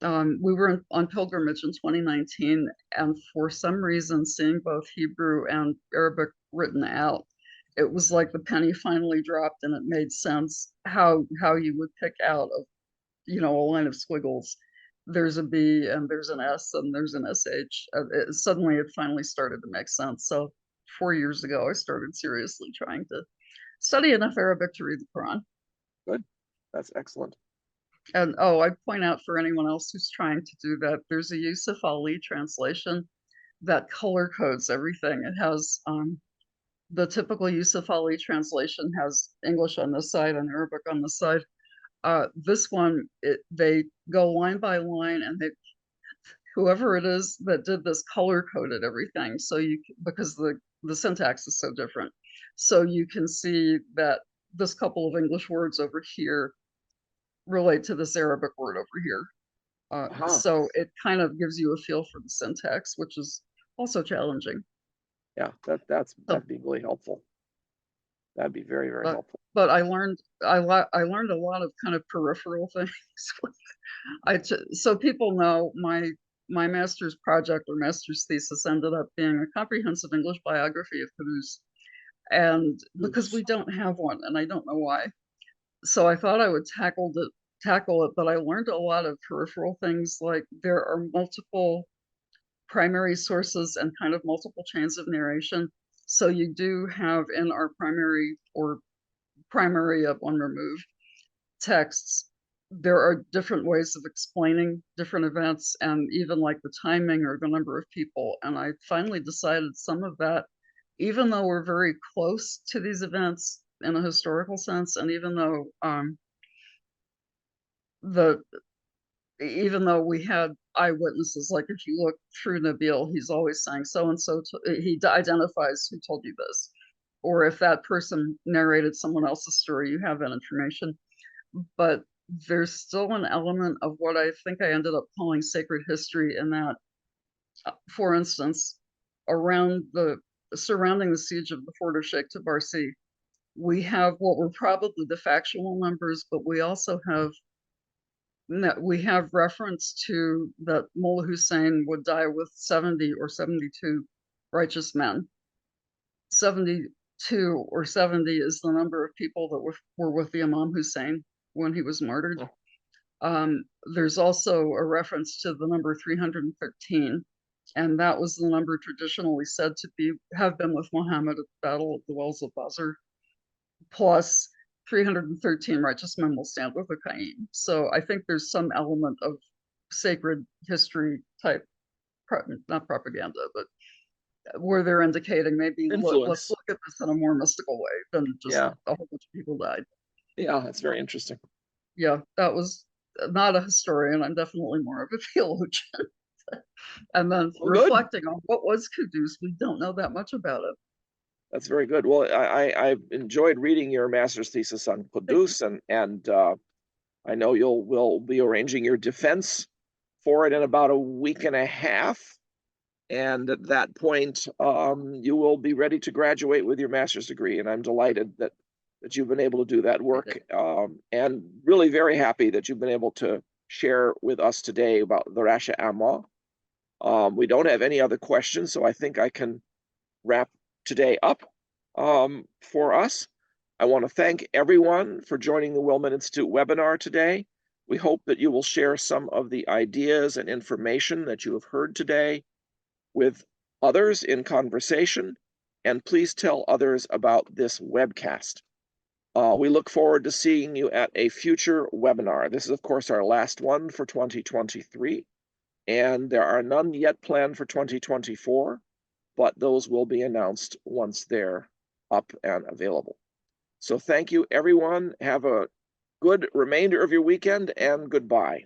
We were on pilgrimage in 2019, and for some reason, seeing both Hebrew and Arabic written out, it was like the penny finally dropped, and it made sense how you would pick out a line of squiggles. There's a B and there's an S and there's an SH. Suddenly, it finally started to make sense. So 4 years ago, I started seriously trying to study enough Arabic to read the Quran.
Good, that's excellent.
And I'd point out for anyone else who's trying to do that, there's a Yusuf Ali translation that color codes everything. It has the typical Yusuf Ali translation has English on this side and Arabic on the side. This one, they go line by line, and whoever it is that did this color coded everything. So because the syntax is so different, so you can see that this couple of English words over here relate to this Arabic word over here. So it kind of gives you a feel for the syntax, which is also challenging.
Yeah, that'd be really helpful. That'd be very, very
But
helpful.
but I learned I learned a lot of kind of peripheral things. So people know my master's project or master's thesis ended up being a comprehensive English biography of Camus, and because we don't have one, and I don't know why. So I thought I would tackle it, but I learned a lot of peripheral things, like there are multiple primary sources and kind of multiple chains of narration. So you do have in our primary of one removed texts, there are different ways of explaining different events and even like the timing or the number of people. And I finally decided some of that, even though we're very close to these events in a historical sense, and even though the even though we had eyewitnesses, like if you look through Nabil, he's always saying so and so. He identifies who told you this, or if that person narrated someone else's story, you have that information. But there's still an element of what I think I ended up calling sacred history, in that, for instance, surrounding the siege of the fort of Sheikh Tabarsi, we have what were probably the factual numbers, but we also have reference to that Mullah Hussein would die with 70 or 72 righteous men. 72 or 70 is the number of people that were with the Imam Hussein when he was martyred. There's also a reference to the number 313, and that was the number traditionally said to have been with Muhammad at the Battle of the Wells of Badr, plus 313 righteous men will stand with the Qaim. So I think there's some element of sacred history type, not propaganda, but where they're indicating maybe let's look at this in a more mystical way than just a whole bunch of people died.
Yeah, that's very interesting.
Yeah, that was not a historian. I'm definitely more of a theologian. And then reflecting on what was Qudus, we don't know that much about it.
That's very good. Well, I've enjoyed reading your master's thesis on Qudus, and I know we'll be arranging your defense for it in about a week and a half. And at that point, you will be ready to graduate with your master's degree. And I'm delighted that you've been able to do that work, and really very happy that you've been able to share with us today about the Ras hḥ-i-ʻAmá. We don't have any other questions, so I think I can wrap today up for us. I want to thank everyone for joining the Wilmette Institute webinar today. We hope that you will share some of the ideas and information that you have heard today with others in conversation, and please tell others about this webcast. We look forward to seeing you at a future webinar. This is, of course, our last one for 2023, and there are none yet planned for 2024, but those will be announced once they're up and available. So thank you, everyone. Have a good remainder of your weekend, and goodbye.